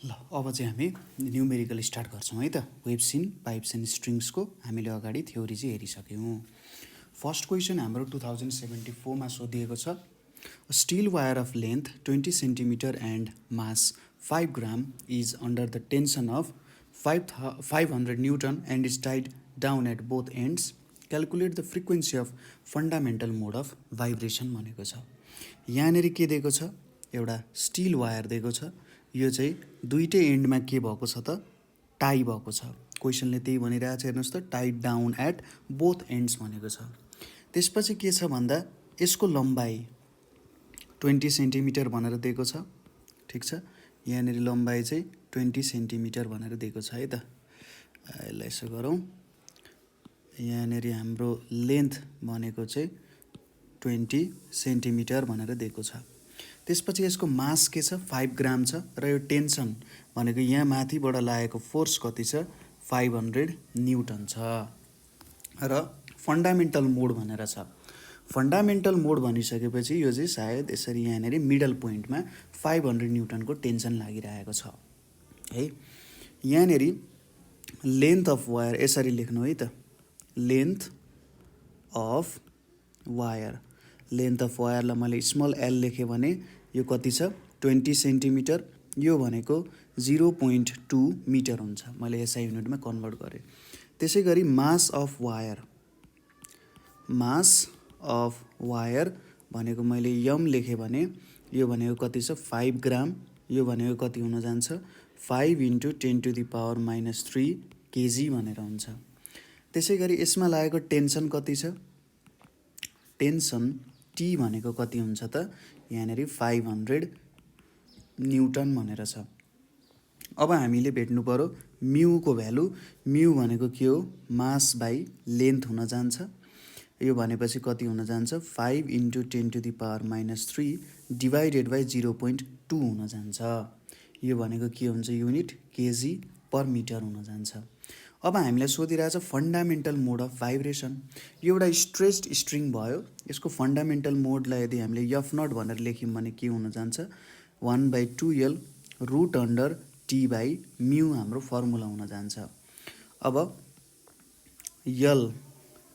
ल अब चाहिँ हामी न्युमेरिकल स्टार्ट गर्छौँ है त। वेभसिन पाइप्स एन्ड स्ट्रिङ्सको हामीले अगाडि थ्योरी चाहिँ हेरिसक्यौँ। फर्स्ट क्वेसन हाम्रो 2074 मा सोधिएको छ। Steel wire of length 20 centimetre and mass 5 gram is under the tension of 500 newton and is tied down at both ends. Calculate the frequency of fundamental mode of vibration भनेको छ। यहाँनिर के दिएको छ, एउटा स्टिल वायर दिएको छ। यो चाहिँ दुईटै एन्डमा के भएको छ त, टाई भएको छ। क्वेसनले त्यही भनिरहेको छ, हेर्नुहोस् त, tied down at both ends भनेको छ। त्यसपछि के छ भन्दा यसको लम्बाइ 20 सेन्टिमिटर भनेर दिएको छ। ठिक छ, यहाँनिर लम्बाइ चाहिँ 20 सेन्टिमिटर भनेर दिएको छ है त। यसलाई यसो गरौँ, यहाँनिर हाम्रो लेन्थ भनेको चाहिँ 20 सेन्टिमिटर भनेर दिएको छ। त्यसपछि यसको मास के छ, 5 ग्राम छ, र यो टेन्सन भनेको यहाँ माथिबाट लागेको फोर्स कति छ, 500 न्युटन छ। र फन्डामेन्टल मोड भनेर छ। फन्डामेन्टल मोड भनिसकेपछि यो चाहिँ सायद यसरी यहाँनिर मिडल पोइन्टमा 500 न्युटनको टेन्सन लागिरहेको छ है। यहाँनिर लेन्थ अफ वायर यसरी लेख्नु है त, length of wire. Length of वायरलाई मैले स्मल एल लेखेँ भने यो कति छ, 20 सेन्टिमिटर। यो भनेको 0.2 मिटर हुन्छ। मैले एसआई युनिटमा कन्भर्ट गरेँ। त्यसै गरी mass of wire, mass of wire भनेको मैले यम लेखेँ भने यो भनेको कति छ, 5 ग्राम। यो भनेको कति हुन जान्छ, 5 × 10⁻³ केजी भनेर हुन्छ। त्यसै गरी यसमा लागेको टेन्सन कति छ, टेन्सन टी भनेको कति हुन्छ त, यहाँनिर 500 न्युटन भनेर छ। अब हामीले भेट्नु पर्यो म्युको भ्यालु। म्यु भनेको के हो, मास बाई लेन्थ हुन जान्छ। यो भनेपछि कति हुन जान्छ, 5 × 10⁻³ डिभाइडेड बाई 0.2 हुन जान्छ। यो भनेको के हुन्छ, युनिट केजी पर मिटर हुन जान्छ। अब हामीलाई सोधिरहेछ फन्डामेन्टल मोड अफ भाइब्रेसन। यो एउटा स्ट्रेच्ड स्ट्रिङ भयो। यसको फन्डामेन्टल मोडलाई यदि हामीले F0 भनेर लेख्यौँ भने के हुन जान्छ, 1/2L root under T by म्यु हाम्रो फर्मुला हुन जान्छ। अब यल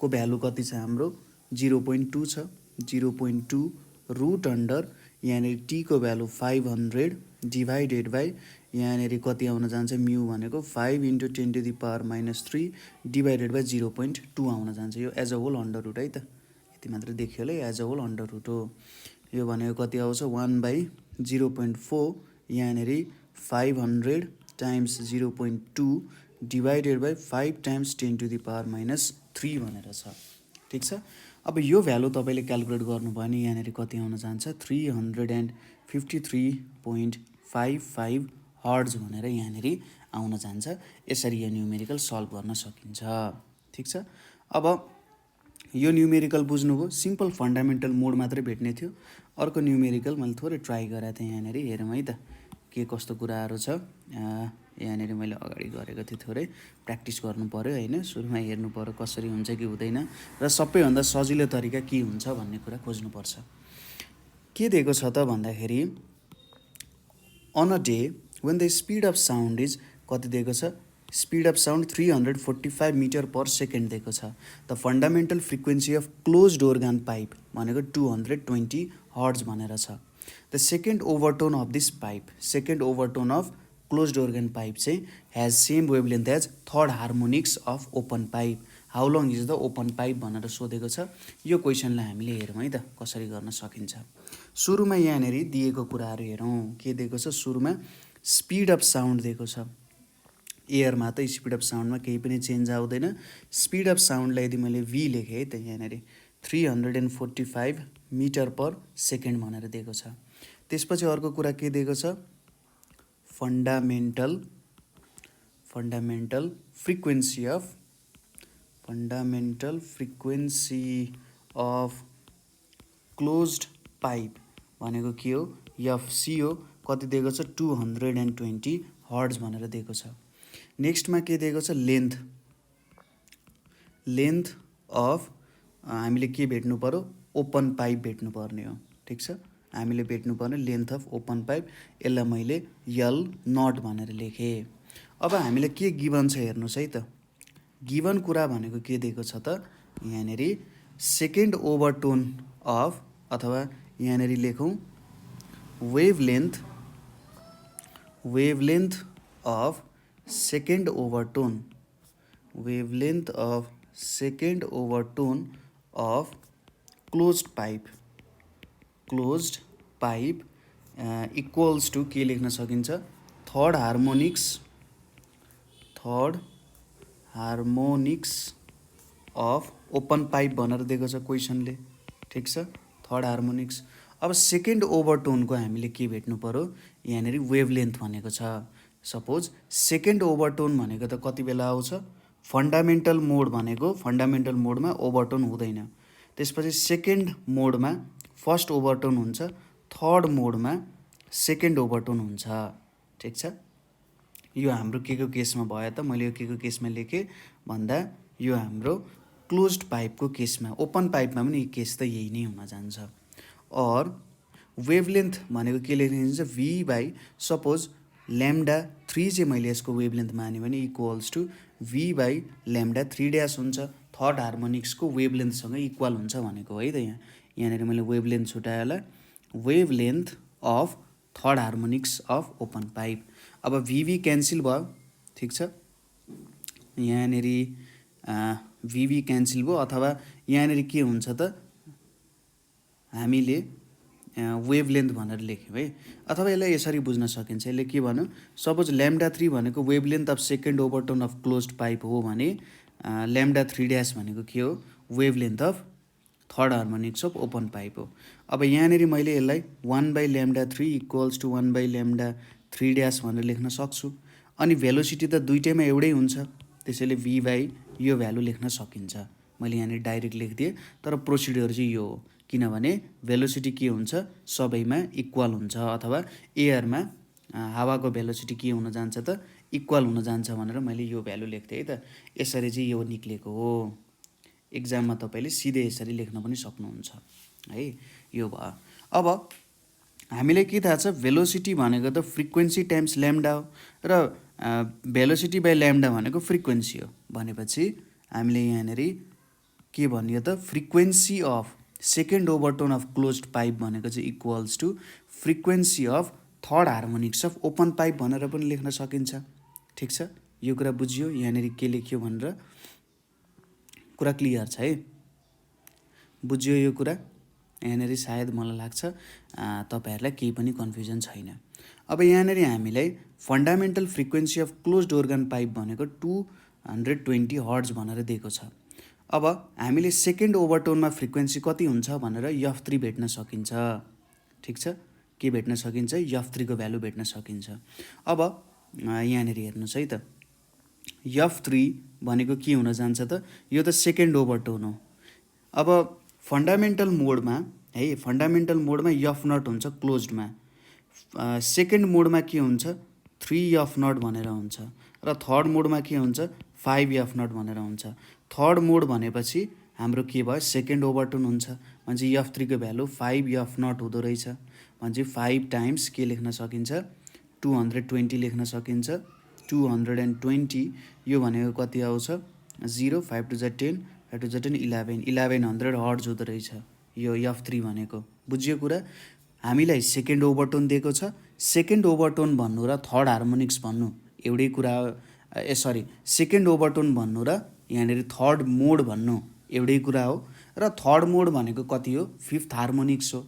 को भ्यालु कति छ हाम्रो, 0.2 छ। 0.2 रुट अन्डर यहाँनिर टी को भ्यालु 500 डिभाइडेड बाई यहाँनिर कति आउन जान्छ, म्यु भनेको 5 × 10⁻³ डिभाइडेड बाई 0.2 आउन जान्छ। यो as a whole under root है त, यति मात्र देखियो होला, as a whole under root हो। यो भनेको कति आउँछ, 1/0.4 यहाँनिर 500 टाइम्स 0.2 डिभाइडेड बाई 5 टाइम्स 10⁻³ भनेर छ। ठिक छ। अब यो भ्यालु तपाईँले क्यालकुलेट गर्नुभयो भने यहाँनिर कति आउन जान्छ, 353.55 हर्ज भनेर यहाँनिर आउन जान्छ। यसरी यो न्युमेरिकल सल्भ गर्न सकिन्छ। ठिक छ। अब यो न्युमेरिकल बुझ्नुभयो, सिम्पल फन्डामेन्टल मोड मात्रै भेट्ने थियो। अर्को न्युमेरिकल मैले थोरै ट्राई गरेको थिएँ, यहाँनिर हेरौँ है त के कस्तो कुराहरू छ। यहाँनिर मैले अगाडि गरेको थिएँ, थोरै प्र्याक्टिस गर्नु पऱ्यो होइन। सुरुमा हेर्नु पऱ्यो कसरी हुन्छ कि हुँदैन, र सबैभन्दा सजिलो तरिका के हुन्छ भन्ने कुरा खोज्नुपर्छ। के दिएको छ त भन्दाखेरि on a day when the speed of sound is, कति दिएको छ, speed of sound 345 metre per second दिएको छ। The fundamental frequency of closed organ pipe भनेको 220 हर्ज भनेर छ। The second overtone of this pipe, second overtone of closed organ pipe चाहिँ has same wavelength as third harmonics of open pipe. How long is the open pipe भनेर सोधेको छ। यो क्वेसनलाई हामीले हेरौँ है त कसरी गर्न सकिन्छ। सुरुमा यहाँनिर दिएको कुराहरू हेरौँ। के दिएको छ, सुरुमा स्पिड अफ साउन्ड दिएको छ। एयरमा त स्पिड अफ साउन्डमा केही पनि चेन्ज आउँदैन। स्पिड अफ साउन्डलाई यदि मैले V लेखेँ है त, यहाँनिर 345 मिटर पर सेकेन्ड भनेर दिएको छ। त्यसपछि अर्को कुरा के दिएको छ, fundamental frequency of closed pipe भनेको के हो, FC हो। कति दिएको छ, 220 हर्ज भनेर दिएको छ। नेक्स्टमा के दिएको छ, लेन्थ अफ हामीले के भेट्नु पर्यो, ओपन पाइप भेट्नु पर्ने हो। ठिक छ, हामीले भेट्नुपर्ने लेन्थ अफ ओपन पाइप, यसलाई मैले यल नट भनेर लेखेँ। अब हामीलाई के गिभन छ हेर्नुहोस् है त। गिभन कुरा भनेको के दिएको छ त, यहाँनिर सेकेन्ड ओभरटोन अफ, अथवा यहाँनिर लेखौँ wavelength of second overtone, wavelength of second overtone of closed pipe equals to के लेख्न सकिन्छ, third harmonics of open pipe भनेर दिएको छ क्वेसनले, ठिक छ, थर्ड हार्मोनिक्स। अब सेकेन्ड ओभरटोनको हामीले के भेट्नु पर्यो, यहाँनिर वेभलेन्थ भनेको छ। सपोज सेकेन्ड ओभरटोन भनेको त कति बेला आउँछ, फन्डामेन्टल मोड भनेको, फन्डामेन्टल मोडमा ओभरटोन हुँदैन। त्यसपछि सेकेन्ड मोडमा फर्स्ट ओभरटोन हुन्छ, थर्ड मोडमा सेकेन्ड ओभरटोन हुन्छ, ठिक छ। यो हाम्रो के को केसमा भयो त, मैले यो के को केसमा लेखेँ भन्दा यो हाम्रो क्लोज्ड पाइपको केसमा, ओपन पाइपमा पनि केस त यही नै हुन जान्छ। और वेभलेन्थ भनेको के लेखिन्छ, भी बाई सपोज ल्याम्डा 3 चाहिँ मैले यसको वेभलेन्थ माने भने equals to V by lambda 3 हुन्छ, थर्ड हार्मोनिक्सको वेभलेन्थसँग इक्वल हुन्छ भनेको है त। यहाँनिर मैले वेभलेन्थ छुटाएँ होला, wavelength of third harmonics of open pipe. अब भिभी क्यान्सल भयो, ठिक छ, यहाँनिर भिभी क्यान्सल भयो, अथवा यहाँनिर के हुन्छ त, हामीले वेभलेन्थ भनेर लेख्यौँ है। अथवा यसलाई यसरी बुझ्न सकिन्छ, यसले के भन्यो, सपोज ल्याम्डा 3 भनेको wavelength of second overtone of closed pipe हो भने ल्याम्डा 3 भनेको के हो, wavelength of third harmonics of open pipe हो। अब यहाँनिर मैले यसलाई 1/λ3 इक्वल्स टु 1/λ3 भनेर लेख्न सक्छु। अनि भेलोसिटी त दुइटैमा एउटै हुन्छ, त्यसैले भी बाई यो भ्यालु लेख्न सकिन्छ। मैले यहाँनिर डाइरेक्ट लेखिदिएँ, तर प्रोसिड्योर चाहिँ यो हो, किनभने भेलोसिटी के हुन्छ, सबैमा इक्वल हुन्छ, अथवा एयरमा हावाको भेलोसिटी के हुन जान्छ त, इक्वल हुन जान्छ भनेर मैले यो भ्यालु लेख्थेँ है त। यसरी चाहिँ यो निक्लेको हो। एक्जाममा तपाईँले सिधै यसरी लेख्न पनि सक्नुहुन्छ है। यो भयो। अब हामीलाई के थाहा छ, भेलोसिटी भनेको त फ्रिक्वेन्सी टाइम्स ल्याम्डा हो, र भेलोसिटी बाई ल्याम्डा भनेको फ्रिक्वेन्सी हो। भनेपछि हामीले यहाँनिर के भनियो त, frequency of second overtone of closed pipe भनेको चाहिँ equals to frequency of third harmonics of open pipe भनेर पनि लेख्न सकिन्छ, ठिक छ। यो कुरा बुझियो, यहाँनिर के लेख्यो भनेर कुरा क्लियर छ है, बुझ्यो यो कुरा। यहाँनिर सायद मलाई लाग्छ तपाईँहरूलाई केही पनि कन्फ्युजन छैन। अब यहाँनिर हामीलाई fundamental frequency of closed organ pipe भनेको 220 हर्ट्ज भनेर दिएको छ। अब हामीले सेकेन्ड ओभरटोनमा फ्रिक्वेन्सी कति हुन्छ भनेर F3 भेट्न सकिन्छ, ठिक छ, के भेट्न सकिन्छ, F3 को भ्यालु भेट्न सकिन्छ। अब यहाँनिर हेर्नुहोस् है त, F3 भनेको के हुन जान्छ त, यो त सेकेन्ड ओभरटोन हो। अब फन्डामेन्टल मोडमा है, फन्डामेन्टल मोडमा F0 हुन्छ क्लोज्डमा, सेकेन्ड मोडमा के हुन्छ 3F0 भनेर हुन्छ, र थर्ड मोडमा के हुन्छ 5F0 भनेर हुन्छ। थर्ड मोड भनेपछि हाम्रो के भयो, सेकेन्ड ओभरटोन हुन्छ, भनेपछि F3 को भ्यालु 5F0 हुँदो रहेछ। भनेपछि 5 टाइम्स के लेख्न सकिन्छ, 220 लेख्न सकिन्छ। 220 यो भनेको कति आउँछ, 0, 5 to the 10, 5 to the 10, 1100 hertz हुँदो रहेछ यो F3 भनेको। बुझ्यो कुरा। हामीलाई सेकेन्ड ओभरटोन दिएको छ, सेकेन्ड ओभरटोन भन्नु र थर्ड हार्मोनिक्स भन्नु एउटै कुरा, सरी, सेकेन्ड ओभरटोन भन्नु र यहाँनिर थर्ड मोड भन्नु एउटै कुरा हो। र थर्ड मोड भनेको कति हो, फिफ्थ हार्मोनिक्स हो,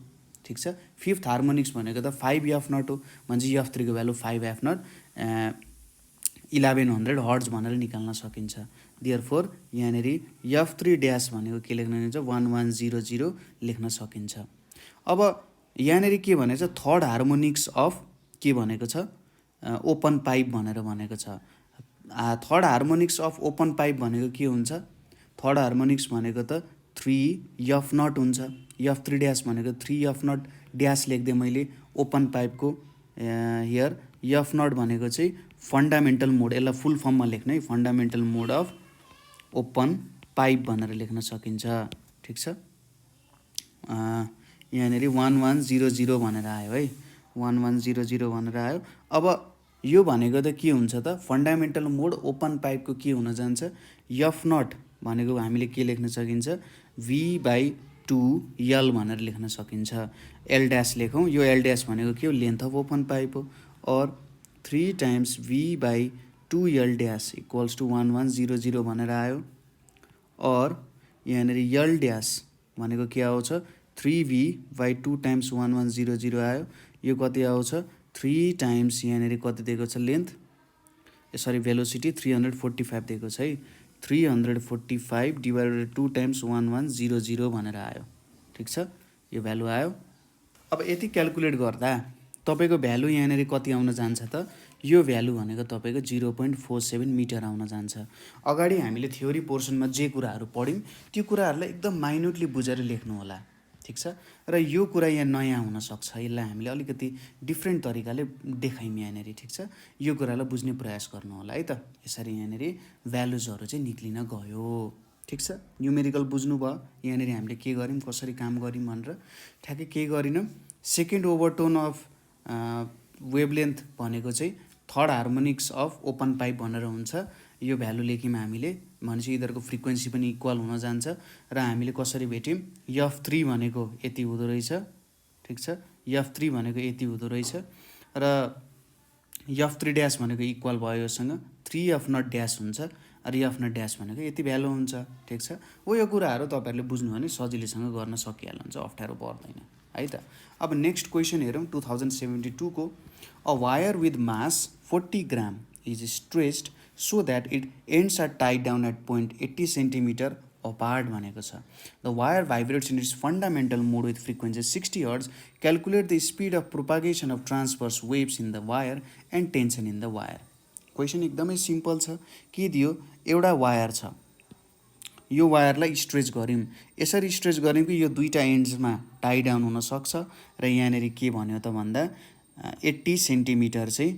ठिक छ। फिफ्थ हार्मोनिक्स भनेको त 5F0 हो, भनेपछि F3 को भ्यालु 5F0 1100 हर्ट्ज भनेर निकाल्न सकिन्छ। देयरफोर यहाँनिर F3 ड्यास भनेको के लेख्न सकिन्छ, 1100 लेख्न सकिन्छ। अब यहाँनिर के भनेको छ, थर्ड हार्मोनिक्स अफ के भनेको छ, ओपन पाइप भनेर भनेको छ। Third harmonics of open pipe भनेको के हुन्छ, थर्ड हार्मोनिक्स भनेको त 3F0 हुन्छ, F3 ड्यास भनेको 3F0 ड्यास लेख्दै मैले ओपन पाइपको हियर F0 भनेको चाहिँ फन्डामेन्टल मोड, यसलाई फुल फर्ममा लेख्ने, fundamental mode of open pipe भनेर लेख्न सकिन्छ, ठिक छ। यहाँनिर 1100 भनेर आयो है, 1100 भनेर आयो। अब यो भनेको त के हुन्छ त, फन्डामेन्टल मोड ओपन पाइपको के हुन जान्छ, एफ नट भनेको हामीले के लेख्न सकिन्छ, V/2L भनेर लेख्न सकिन्छ। एल ड्यास लेखौँ, यो एल ड्यास भनेको के हो, लेन्थ अफ ओपन पाइप हो। और 3 times V/2L dash equals to 1100 भनेर आयो। और यहाँनिर यल ड्यास भनेको के आउँछ, 3V/2 टाइम्स 1100 आयो। यो कति आउँछ, 3 टाइम्स यहाँनिर कति दिएको छ लेन्थ, सरी भेलोसिटी 345 दिएको छ है, 345 डिभाइडेड 2 टाइम्स 1100 भनेर आयो। ठिक छ, यो भ्यालु आयो। अब यति क्यालकुलेट गर्दा तपाईँको भ्यालु यहाँनिर कति आउन जान्छ त, यो भ्यालु भनेको तपाईँको 0.47 मिटर आउन जान्छ। अगाडि हामीले थ्योरी पोर्सनमा जे कुराहरू पढ्यौँ त्यो कुराहरूलाई एकदम माइन्युटली बुझेर लेख्नु होला। ठिक छ, र यो कुरा यहाँ नयाँ हुनसक्छ, यसलाई हामीले अलिकति डिफ्रेन्ट तरिकाले देखायौँ यहाँनिर। ठिक छ, यो कुरालाई बुझ्ने प्रयास गर्नु होला है त। यसरी यहाँनिर भ्यालुजहरू चाहिँ निक्लिन गयो। ठिक छ, न्युमेरिकल बुझ्नुभयो, यहाँनिर हामीले के गर्यौँ, कसरी काम गऱ्यौँ भनेर। ठ्याक्कै केही गरिनौँ। सेकेन्ड ओभरटोन अफ वेभलेन्थ भनेको चाहिँ third harmonics of open pipe भनेर हुन्छ। यो भ्यालु लेख्यौँ हामीले, भनेपछि यिनीहरूको फ्रिक्वेन्सी पनि इक्वल हुन जान्छ। र हामीले कसरी भेट्यौँ, F3 भनेको यति हुँदो रहेछ। ठिक छ, F3 भनेको यति हुँदो रहेछ, र F3 ड्यास भनेको इक्वल भयो योसँग 3F नट ड्यास हुन्छ, र F नट ड्यास भनेको यति भ्यालु हुन्छ। ठिक छ, हो यो कुराहरू तपाईँहरूले बुझ्नु भने सजिलैसँग गर्न सकिहाल्नुहुन्छ, अप्ठ्यारो पर्दैन है त। अब नेक्स्ट क्वेसन हेरौँ 2072 को। A wire with mass 40 gram is stretched so that it ends are tied down at point 80 centimetre apart भनेको छ। The wire vibrates in its fundamental mode with frequency 60 hertz. Calculate the speed of propagation of transverse waves in the wire and tension in the wire. Question एकदमै simple छ। के दियो, एउटा wire छ, यो वायरलाई stretch गऱ्यौँ, यसरी स्ट्रेच गऱ्यौँ कि यो दुईवटा एन्ड्समा टाई डाउन हुनसक्छ। र यहाँनिर के भन्यो त भन्दा 80 सेन्टिमिटर चाहिँ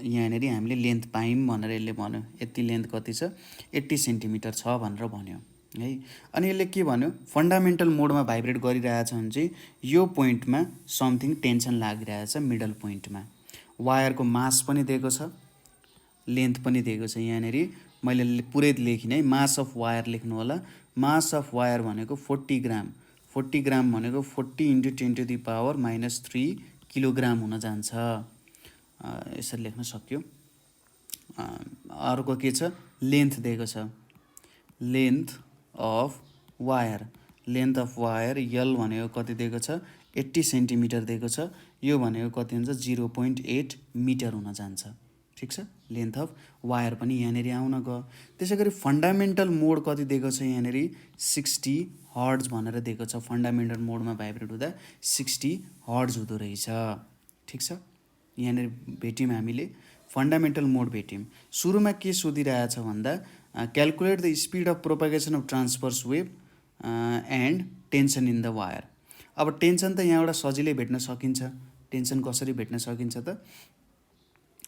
यहाँनिर हामीले लेन्थ पायौँ भनेर यसले भन्यो। यति लेन्थ कति छ, 80 सेन्टिमिटर छ भनेर भन्यो है। अनि यसले के भन्यो, फन्डामेन्टल मोडमा भाइब्रेट गरिरहेछ भने चाहिँ यो पोइन्टमा समथिङ टेन्सन लागिरहेछ, मिडल पोइन्टमा। वायरको मास पनि दिएको छ, लेन्थ पनि दिएको छ। यहाँनिर मैले पुरै लेखिनँ है, मास अफ वायर लेख्नु होला। मास अफ वायर भनेको 40 ग्राम, 40 ग्राम भनेको 40 × 10⁻³ किलोग्राम हुन जान्छ। यसरी लेख्न सक्यो। अर्को के छ, लेन्थ दिएको छ, length of wire, length of wire L भनेको कति दिएको छ, 80 सेन्टिमिटर दिएको छ। यो भनेको कति हुन्छ, 0.8 मिटर हुन जान्छ। ठिक छ, लेन्थ अफ वायर पनि यहाँनिर आउन गयो। त्यसै गरी फन्डामेन्टल मोड कति दिएको छ, यहाँनिर 60 हर्ट्ज भनेर दिएको छ। फन्डामेन्टल मोडमा भाइब्रेट हुँदा 60 हर्ट्ज हुँदो रहेछ। ठिक छ, यहाँनिर भेट्यौँ हामीले फन्डामेन्टल मोड भेट्यौँ। सुरुमा के सोधिरहेछ भन्दा calculate the speed of propagation of transverse wave and tension in the wire. अब टेन्सन त यहाँबाट सजिलै भेट्न सकिन्छ। टेन्सन कसरी भेट्न सकिन्छ त,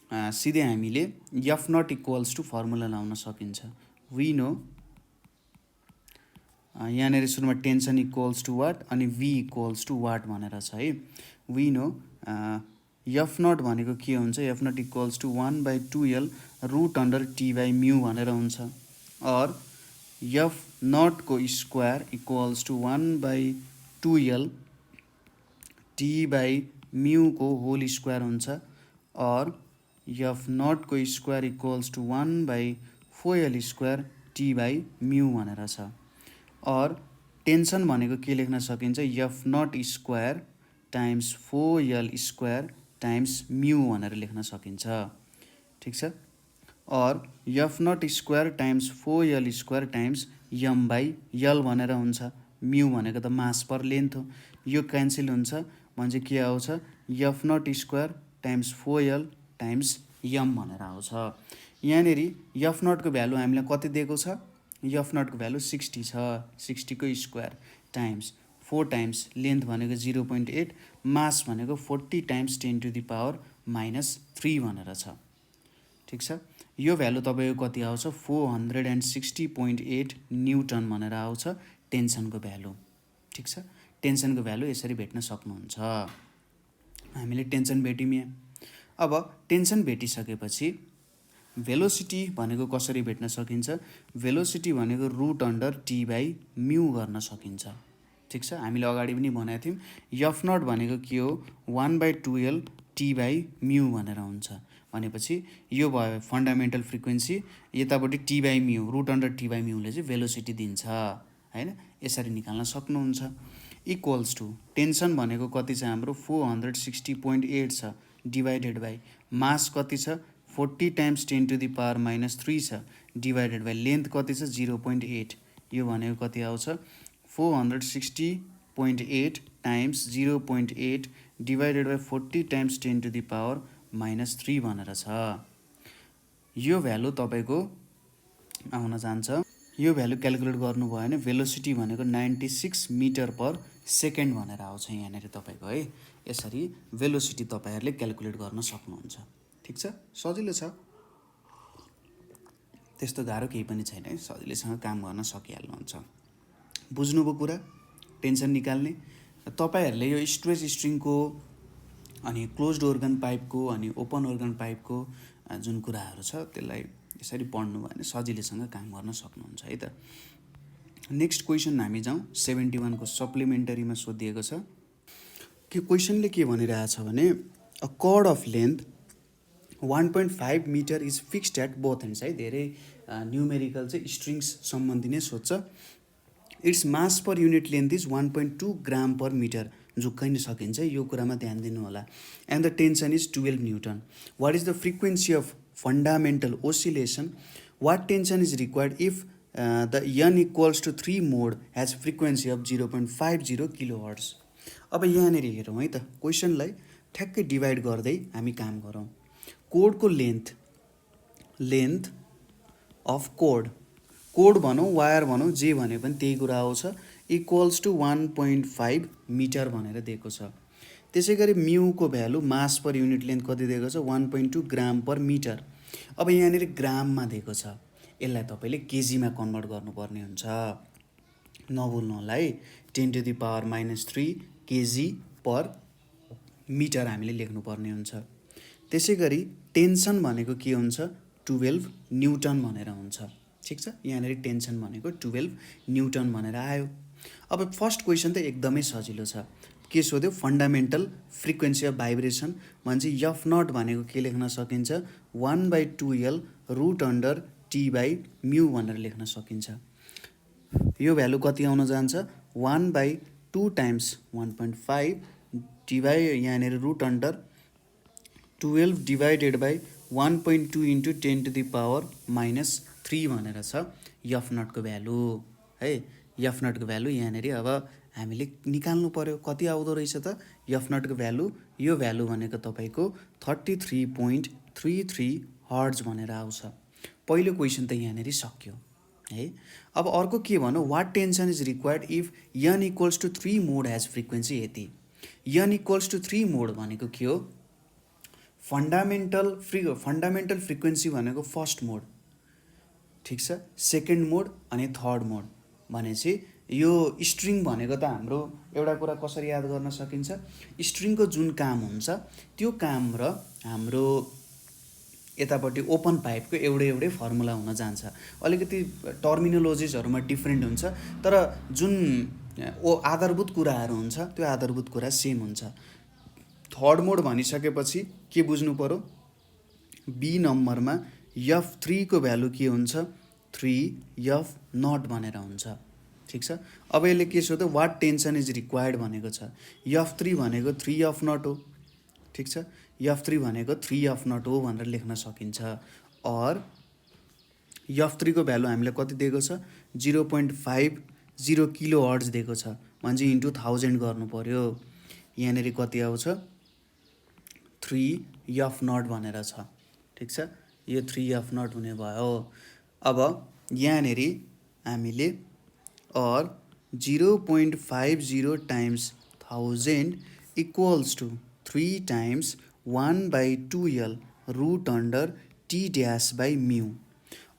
सिधै हामीले F naught equals to formula लाउन सकिन्छ। वी नो, यहाँनिर सुरुमा टेन्सन इक्वल्स टु वाट अनि वी इक्वल्स टु वाट भनेर छ है। वी नो एफ नट भनेको के हुन्छ, F naught equals to 1/2L √T/μ भनेर हुन्छ। और एफ नटको square equals to 1/2L T/μ को होल स्क्वायर हुन्छ। और एफ नटको square equals to 1/4L square T/μ भनेर छ। और टेन्सन भनेको के लेख्न सकिन्छ, F not square times 4L square times mu भनेर लेख्न सकिन्छ। ठिक छ, और F not square times 4L square times M/L भनेर हुन्छ। म्यू भनेको त मास पर लेन्थ हो, यो क्यान्सल हुन्छ भने चाहिँ के आउँछ, F not square times 4L times M भनेर आउँछ। यहाँनिर एफ नटको भ्यालु हामीलाई कति दिएको छ, एफ नटको भ्यालु 60 छ। 60 को स्क्वायर टाइम्स 4 टाइम्स लेन्थ भनेको 0.8, मास भनेको 40 टाइम्स 10⁻³ भनेर छ। ठिक छ, यो भ्यालु तपाईँको कति आउँछ, 460.8 न्युटन भनेर आउँछ टेन्सनको भ्यालु। ठिक छ, टेन्सनको भ्यालु यसरी भेट्न सक्नुहुन्छ। हामीले टेन्सन भेट्यौँ यहाँ। अब टेन्सन भेटिसकेपछि भेलोसिटी भनेको कसरी भेट्न सकिन्छ? भेलोसिटी भनेको root under T by mu गर्न सकिन्छ। ठिक छ, हामीले अगाडि पनि भनेको थियौँ एफ नट भनेको के हो? 1/2L टी बाई म्यू भनेर हुन्छ। भनेपछि यो भयो फन्डामेन्टल फ्रिक्वेन्सी, यतापट्टि T by mu, root under T by म्यूले चाहिँ भेलोसिटी दिन्छ हैन। यसरी निकाल्न सक्नुहुन्छ। इक्वल्स टु टेन्सन भनेको कति छ हाम्रो? 460.8 छ, डिभाइडेड बाई मास कति छ? 40 × 10⁻³ छ, डिभाइडेड बाई लेन्थ कति छ? 0.8। यो भनेको कति आउँछ? 460.8 × 0.8 डिभाइडेड बाई 40 × 10⁻³ भनेर छ। यो भ्यालु तपाईँको आउन जान्छ। यो भ्यालु क्यालकुलेट गर्नुभयो भने भेलोसिटी भनेको 96 मिटर पर सेकेन्ड भनेर आउँछ यहाँनिर तपाईँको है। यसरी भेलोसिटी तपाईँहरूले क्यालकुलेट गर्न सक्नुहुन्छ। ठिक छ, सजिलो छ, त्यस्तो गाह्रो केही पनि छैन है, सजिलैसँग काम गर्न सकिहाल्नुहुन्छ। बुझ्नुभयो कुरा? टेन्सन निकाल्ने तपाईँहरूले यो स्ट्रेच स्ट्रिङको अनि क्लोज्ड organ पाइपको अनि ओपन organ पाइपको जुन कुराहरू छ त्यसलाई यसरी पढ्नुभयो भने सजिलैसँग काम गर्न सक्नुहुन्छ है त। नेक्स्ट क्वेसन हामी जाउँ। 71 को सप्लिमेन्टरीमा सोधिएको छ कि क्वेसनले के भनिरहेछ भने a cord of length 1.5 metre is fixed at both ends है। धेरै न्युमेरिकल चाहिँ स्ट्रिङ्स सम्बन्धी नै सोध्छ। Its mass per unit length is 1.2 gram per metre. झुक्काइन सकिन्छ, यो कुरामा ध्यान दिनु होला। And the tension is 12 newton. What is the frequency of fundamental oscillation? What tension is required if the n equals to 3 mode has frequency of 0.50 kilohertz. अब यहाँनिर हेरौँ है त, क्वेसनलाई ठ्याक्कै डिभाइड गर्दै हामी काम गरौँ। कोडको लेन्थ अफ कोड भनौँ, वायर भनौँ, जे भने पनि त्यही कुरा आउँछ, इक्वल्स टु 1.5 मिटर भनेर दिएको छ। त्यसै गरी म्यूको भ्यालु मास पर युनिट लेन्थ कति दिएको छ? 1.2 ग्राम पर मिटर। अब यहाँनिर ग्राममा दिएको छ, यसलाई तपाईँले केजीमा कन्भर्ट गर्नुपर्ने हुन्छ। नभुल्नु होला है, 10⁻³ केजी पर मिटर हामीले लेख्नुपर्ने हुन्छ। त्यसै गरी टेन्सन भनेको के हुन्छ? 12 न्युटन भनेर हुन्छ। ठिक छ, यहाँनिर टेन्सन भनेको 12 न्युटन भनेर आयो। अब फर्स्ट क्वेसन त एकदमै सजिलो छ। के सोध्यो? फन्डामेन्टल फ्रिक्वेन्सी अफ भाइब्रेसन भन्छ। एफ नट भनेको के लेख्न सकिन्छ? 1/2L root under T by mu भनेर लेख्न सकिन्छ। यो भ्यालु कति आउन जान्छ? 1/2 × 1.5 डिभाइ यहाँनिर रुट अन्डर 12 डिभाइडेड बाई 1.2 × 10⁻³ भनेर छ एफ नटको भ्यालु है। एफ नटको भ्यालु यहाँनिर अब हामीले निकाल्नु पर्यो। कति आउँदो रहेछ त एफ नटको भ्यालु? यो भ्यालु भनेको तपाईँको 33.33 हर्ट्ज भनेर आउँछ। पहिलो क्वेसन त यहाँनिर सक्यो है। अब अर्को के भनौँ? What tension is required if n equals to 3 mode has frequency यति। n इक्वल्स टु 3 मोड भनेको के हो? फन्डामेन्टल फ्रिक्वेन्सी भनेको फर्स्ट मोड, ठिक छ, सेकेन्ड मोड अनि थर्ड मोड भनेपछि यो स्ट्रिङ भनेको त हाम्रो एउटा कुरा कसरी याद गर्न सकिन्छ? स्ट्रिङको जुन काम हुन्छ त्यो काम र हाम्रो यतापट्टि ओपन पाइपको एउटै फर्मुला हुन जान्छ। अलिकति टर्मिनोलोजिसहरूमा डिफ्रेन्ट हुन्छ, तर जुन आधारभूत कुराहरू हुन्छ त्यो आधारभूत कुरा सेम हुन्छ। थर्ड मोड भनिसकेपछि के बुझ्नु पर्यो? बी नम्बरमा F3 को भ्यालु के हुन्छ? 3F0 भनेर हुन्छ। ठिक छ, अब यसले के सोध्यो? वाट टेन्सन इज रिक्वायर्ड भनेको छ। F3 भनेको 3F0 हो। ठिक छ, F3 भनेको 3F0 हो भनेर लेख्न सकिन्छ। और F3 को भ्यालु हामीलाई कति दिएको छ? 0.50 किलोहर्ट्ज दिएको छ भने इन्टु 1000 गर्नु पर्यो। यहाँनिर कति आउँछ? 3F0 भनेर छ। ठिक छ, यो 3F0 हुने भयो। अब यहाँनिर हामीले और 0.50 × 1000 equals to 3 × 1/2L root under T dash by mu.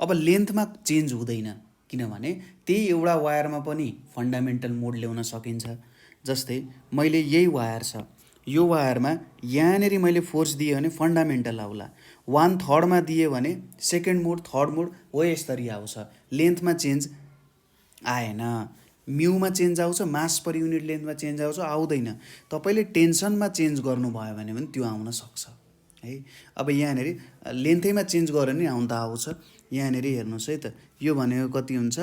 अब लेन्थमा चेन्ज हुँदैन, किनभने त्यही एउटा वायरमा पनि फन्डामेन्टल मोड ल्याउन सकिन्छ। जस्तै मैले यही वायर छ, यो वायरमा यहाँनेरि मैले फोर्स दिएँ भने फन्डामेन्टल आउला, 1/3 दिएँ भने सेकेन्ड मोड थर्ड मोड हो यसरी आउँछ। लेन्थमा चेन्ज आएन, म्युमा चेन्ज आउँछ, मास पर युनिट लेन्थमा चेन्ज आउँछ, आउँदैन। तपाईँले टेन्सनमा चेन्ज गर्नुभयो भने पनि त्यो आउन सक्छ है। अब यहाँनेरि लेन्थैमा चेन्ज गर्यो भने आउन त आउँछ। यहाँनेरि हेर्नुहोस् है त, यो भनेको कति हुन्छ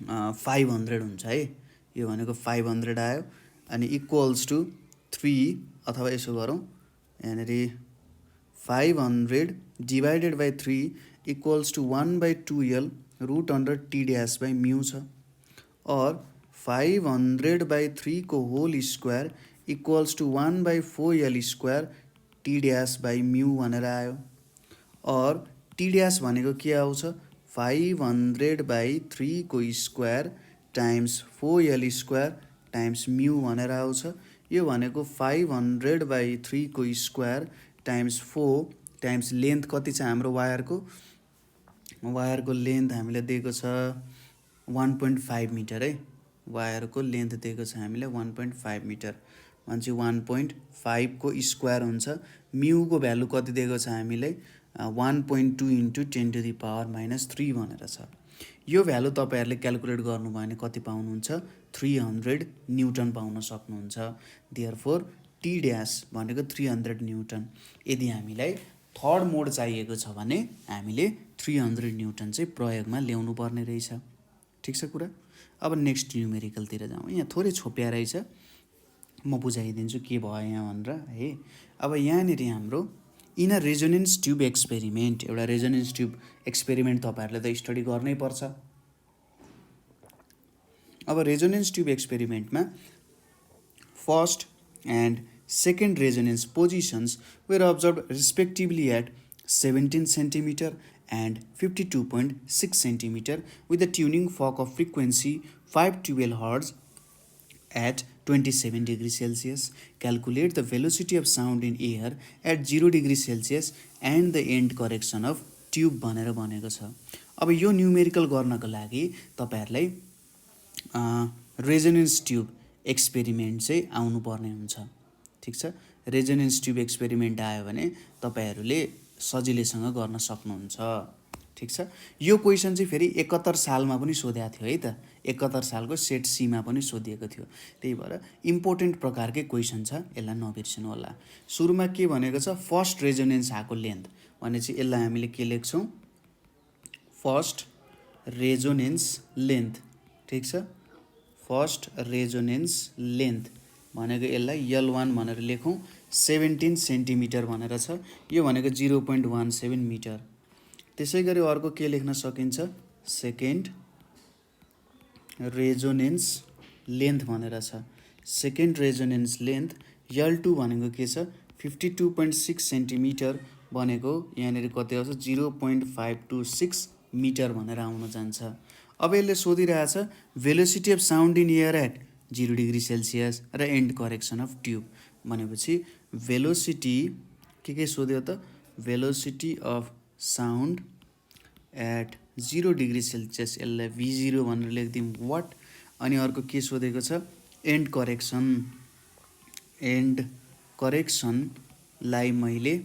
500 हुन्छ है, यो भनेको 500 आयो अनि इक्वल्स टु 3 अथवा यसो गरौँ, यहाँनेरि 500 divided by 3 equals to 1/2L root under T dash by mu छ, और 500/3 को whole square equals to 1/4L square T dash by mu भनेर आयो। और टी ड्यास भनेको के आउँछ 500/3 को square times 4L square times mu भनेर आउँछ। यो भनेको 500/3 को स्क्वायर टाइम्स 4 टाइम्स लेन्थ कति छ हाम्रो वायरको लेन्थ हामीले दिएको छ 1.5 मिटर है। वायरको लेन्थ दिएको छ हामीलाई 1.5 मिटर भनेपछि 1.5 को स्क्वायर हुन्छ। म्यूको भ्यालु कति दिएको छ हामीलाई 1.2 इन्टु 10⁻³ भनेर छ। यो भ्यालु तपाईँहरूले क्यालकुलेट गर्नुभयो भने कति पाउनुहुन्छ 300 न्युटन पाउन सक्नुहुन्छ। देयरफोर टी ड्यास भनेको 300 न्युटन। यदि हामीलाई थर्ड मोड चाहिएको छ भने हामीले 300 न्युटन चाहिँ प्रयोगमा ल्याउनु पर्ने रहेछ। ठिक छ कुरा। अब नेक्स्ट न्युमेरिकलतिर जाउँ। यहाँ थोरै छोप्या रहेछ, म बुझाइदिन्छु के भयो यहाँ भनेर है। अब यहाँनिर हाम्रो in a resonance tube experiment, एउटा रेजोनेन्स ट्युब एक्सपेरिमेन्ट तपाईँहरूले त स्टडी गर्नै पर्छ। अब रेजोनेन्स ट्युब एक्सपेरिमेन्टमा first and second resonance positions were observed respectively at 17 centimetre and 52.6 centimeter with a tuning fork of frequency 512 Hz at 27 degrees Celsius. Calculate the velocity of sound in air at 0 degrees Celsius and the end correction of tube भनेर भनेको छ। अब यो numerical गर्नको लागि तपाईहरुलाई resonance tube experiment चाहिँ आउनु पर्ने हुन्छ। ठीक छ। रेजोनेन्स ट्युब एक्सपेरिमेन्ट आयो भने तपाईहरुले सजिलैसँग गर्न सक्नुहुन्छ। ठीक छ। यो क्वेसन चाहिँ फेरि 71 सालमा पनि सोधेको थियो है त। 71 सालको सेट सीमा पनि सोधिएको थियो। त्यही भएर इम्पोर्टेन्ट प्रकारकै क्वेसन छ, यसलाई नबिर्सनु होला। सुरुमा के भनेको छ फर्स्ट रेजोनेन्स आको लेन्थ भनेपछि यसलाई हामीले के लेख्छौं फर्स्ट रेजोनेन्स लेन्थ। ठीक छ। फर्स्ट रेजोनेन्स लेन्थ भनेको यसलाई L1 भनेर लेखौं। 17 सेन्टिमिटर भनेर छ, यो भनेको 0.17 मिटर। त्यसैगरी अर्को के लेख्न सकिन्छ सेकेन्ड रेजोनेन्स लेन्थ भनेर छ। सेकेन्ड रेजोनेन्स लेन्थ L2 भनेको के छ 52.6 सेन्टिमिटर भनेको यहाँनिर कति आउँछ 0.526 मिटर भनेर आउन जान्छ। अब यसले सोधिरहेछ velocity of sound in air at 0 degree celsius र एन्ड करेक्सन अफ ट्युब भनेपछि भेलोसिटी के सोध्यो त velocity of sound at 0 degree celsius, यसलाई V0 भनेर लेख्दिउँ वाट। अनि अर्को के सोधेको छ एन्ड करेक्सनलाई मैले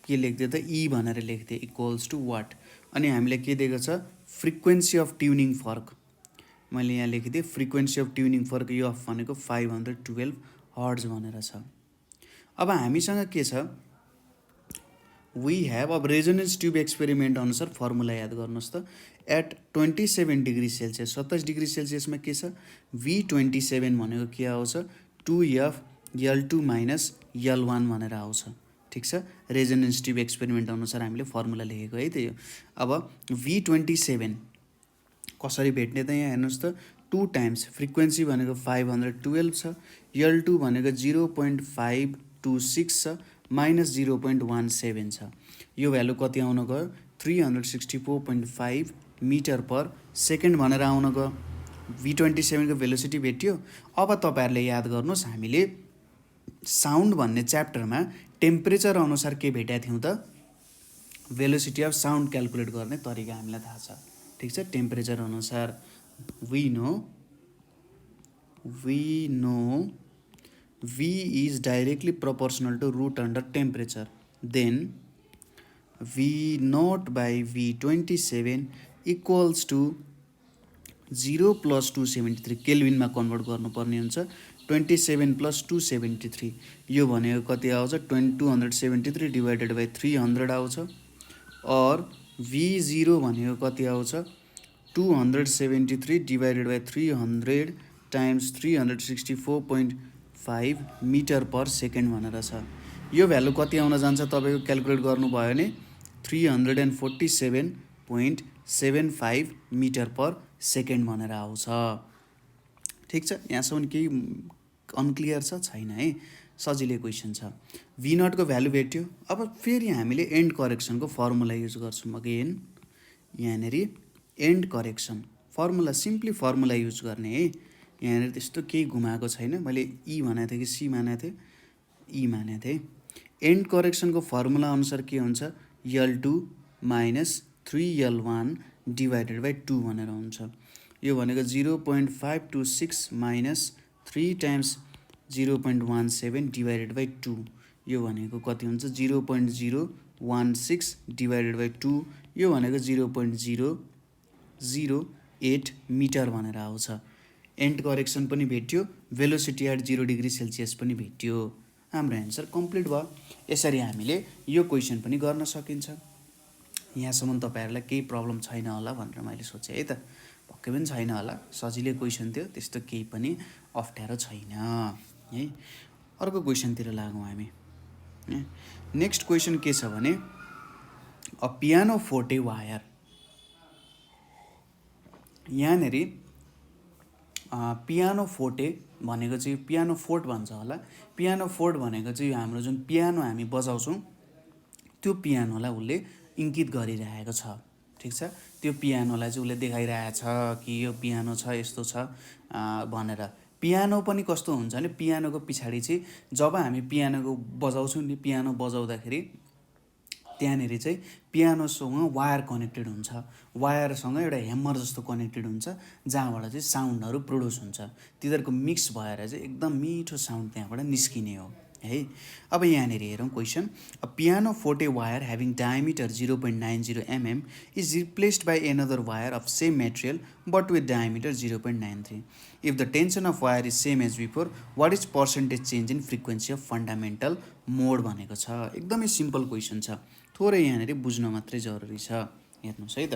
के लेख्दिएँ त E भनेर लेख्दिएँ इक्वल्स टु वाट। अनि हामीले के दिएको छ फ्रिक्वेन्सी अफ ट्युनिङ फर्क, मैले यहाँ लेखिदिएँ फ्रिक्वेन्सी अफ ट्युनिङ फर्क यो अफ भनेको 512 हर्ट्ज भनेर छ। अब हामीसँग के छ वी हैव अब रेजोनेन्स ट्युब एक्सपेरिमेन्ट अनुसार फर्मुला याद गर्नुहोस् त एट 27 डिग्री सेल्सियस 27 डिग्री सेल्सियसमा के छ V27 भनेको के आउँछ 2F L2 माइनस L1 भनेर आउँछ। ठीक छ। रेजोनेन्स ट्युब एक्सपेरिमेन्ट अनुसार हामीले फर्मुला लेखेको है त यो। अब V27 कसरी भेट्ने त यहाँ हेर्नुहोस् त 2 टाइम्स फ्रिक्वेन्सी भनेको 512 छ, L2 भनेको 0.526 छ माइनस 0.17 छ। यो भ्यालु कति आउन गयो 364.5 मिटर पर सेकेन्ड भनेर आउन गयो। V27 को भेलोसिटी भेट्यो। अब तपाईहरुले याद गर्नुहोस् हामीले साउन्ड भन्ने च्याप्टरमा टेम्परेचर अनुसार के भेटेका थियौं त भेलोसिटी अफ साउन्ड क्याल्कुलेट गर्ने तरिका हामीलाई थाहा छ। ठीक छ। टेम्परेचर अनुसार we know we know V is directly proportional to root under temperature, then V naught by V27 equals to 0 plus 273 केल्भिनमा convert गर्नुपर्ने हुन्छ 27 प्लस 273 यो भनेको कति आउँछ 273 डिवाइडेड बाई 300 आउँछ और V0 भनेको कति आउँछ 273 divided by 300 times 364.5 metre per second भनेर छ यो भ्यालु कति आउन जान्छ तपाईको क्याल्कुलेट गर्नुभयो भने 347.75 मिटर पर सेकेन्ड भनेर आउँछ ठीक छ यहाँसम्म केही अनक्लियर छैन है सजिलै क्वेसन छ V नट को भ्यालु भेट्यो अब फेरि हामीले एन्ड करेक्सन को फर्मुला युज गर्छौं अगेन यहाँनेरि and correction formula simply formula use गर्ने है यहाँनेरि त्यस्तो केही घुमाएको छैन मैले E भनेको थिएँ कि C मानेको थिएँ E मानेको थिएँ एन्ड करेक्सन को फर्मुला अनुसार के हुन्छ L2 minus 3L1 divided by 2 भनेर हुन्छ यो भनेको 0.526 minus 3 times 0.17 divided by 2 यो भनेको कति हुन्छ 0.016 divided by 2 यो भनेको 0.008 मिटर भनेर आउँछ एन्ड करेक्सन पनि भेट्यो भेलोसिटी एट 0 डिग्री सेल्सियस पनि भेट्यो हाम्रो एन्सर कम्प्लिट भयो यसरी हामीले यो क्वेसन पनि गर्न सकिन्छ यहाँसम्म तपाईहरुलाई केही प्रब्लम छैन होला भनेर मैले सोचे है त पक्कै पनि छैन होला सजिलै क्वेसन थियो त्यस्तो केही पनि अप्ठ्यारो छैन है अर्को क्वेसनतिर लागौं हामी नेक्स्ट क्वेसन के छ भने अ पियानो फोर्टे वायर यहाँनेरि पियानो फोर्टे भनेको चाहिँ पियानो फोर्ट भन्छ होला पियानो फोर्ट भनेको चाहिँ हाम्रो जुन पियानो हामी बजाउँछौं त्यो पियानोलाई उले इंकित गरिरहेको छ ठीक छ त्यो पियानोलाई चाहिँ उले देखाइरहेछ कि यो पियानो छ यस्तो छ भनेर पियानो पनि कस्तो हुन्छ भने पियानोको पछाडी चाहिँ जब हामी पियानोको बजाउँछौं नि पियानो बजाउँदाखेरि त्यहाँनेरि चाहिँ पियानोसँग वायर कनेक्टेड हुन्छ वायरसँग एउटा ह्यामर जस्तो कनेक्टेड हुन्छ जहाँबाट चाहिँ साउन्डहरु प्रोड्युस हुन्छ तिनीहरुको मिक्स भएर चाहिँ एकदम मिठो साउन्ड त्यहाँबाट निस्किने हो है अब यहाँनेरि हेरौं question a piano forte wire having diameter 0.90 mm is replaced by another wire of same material but with diameter 0.93 if the tension of wire is same as before what is percentage change in frequency of fundamental mode भनेको छ एकदमै simple question छ थोरै यहाँनेरि बुझ्न मात्रै जरुरी छ हेर्नुस् है त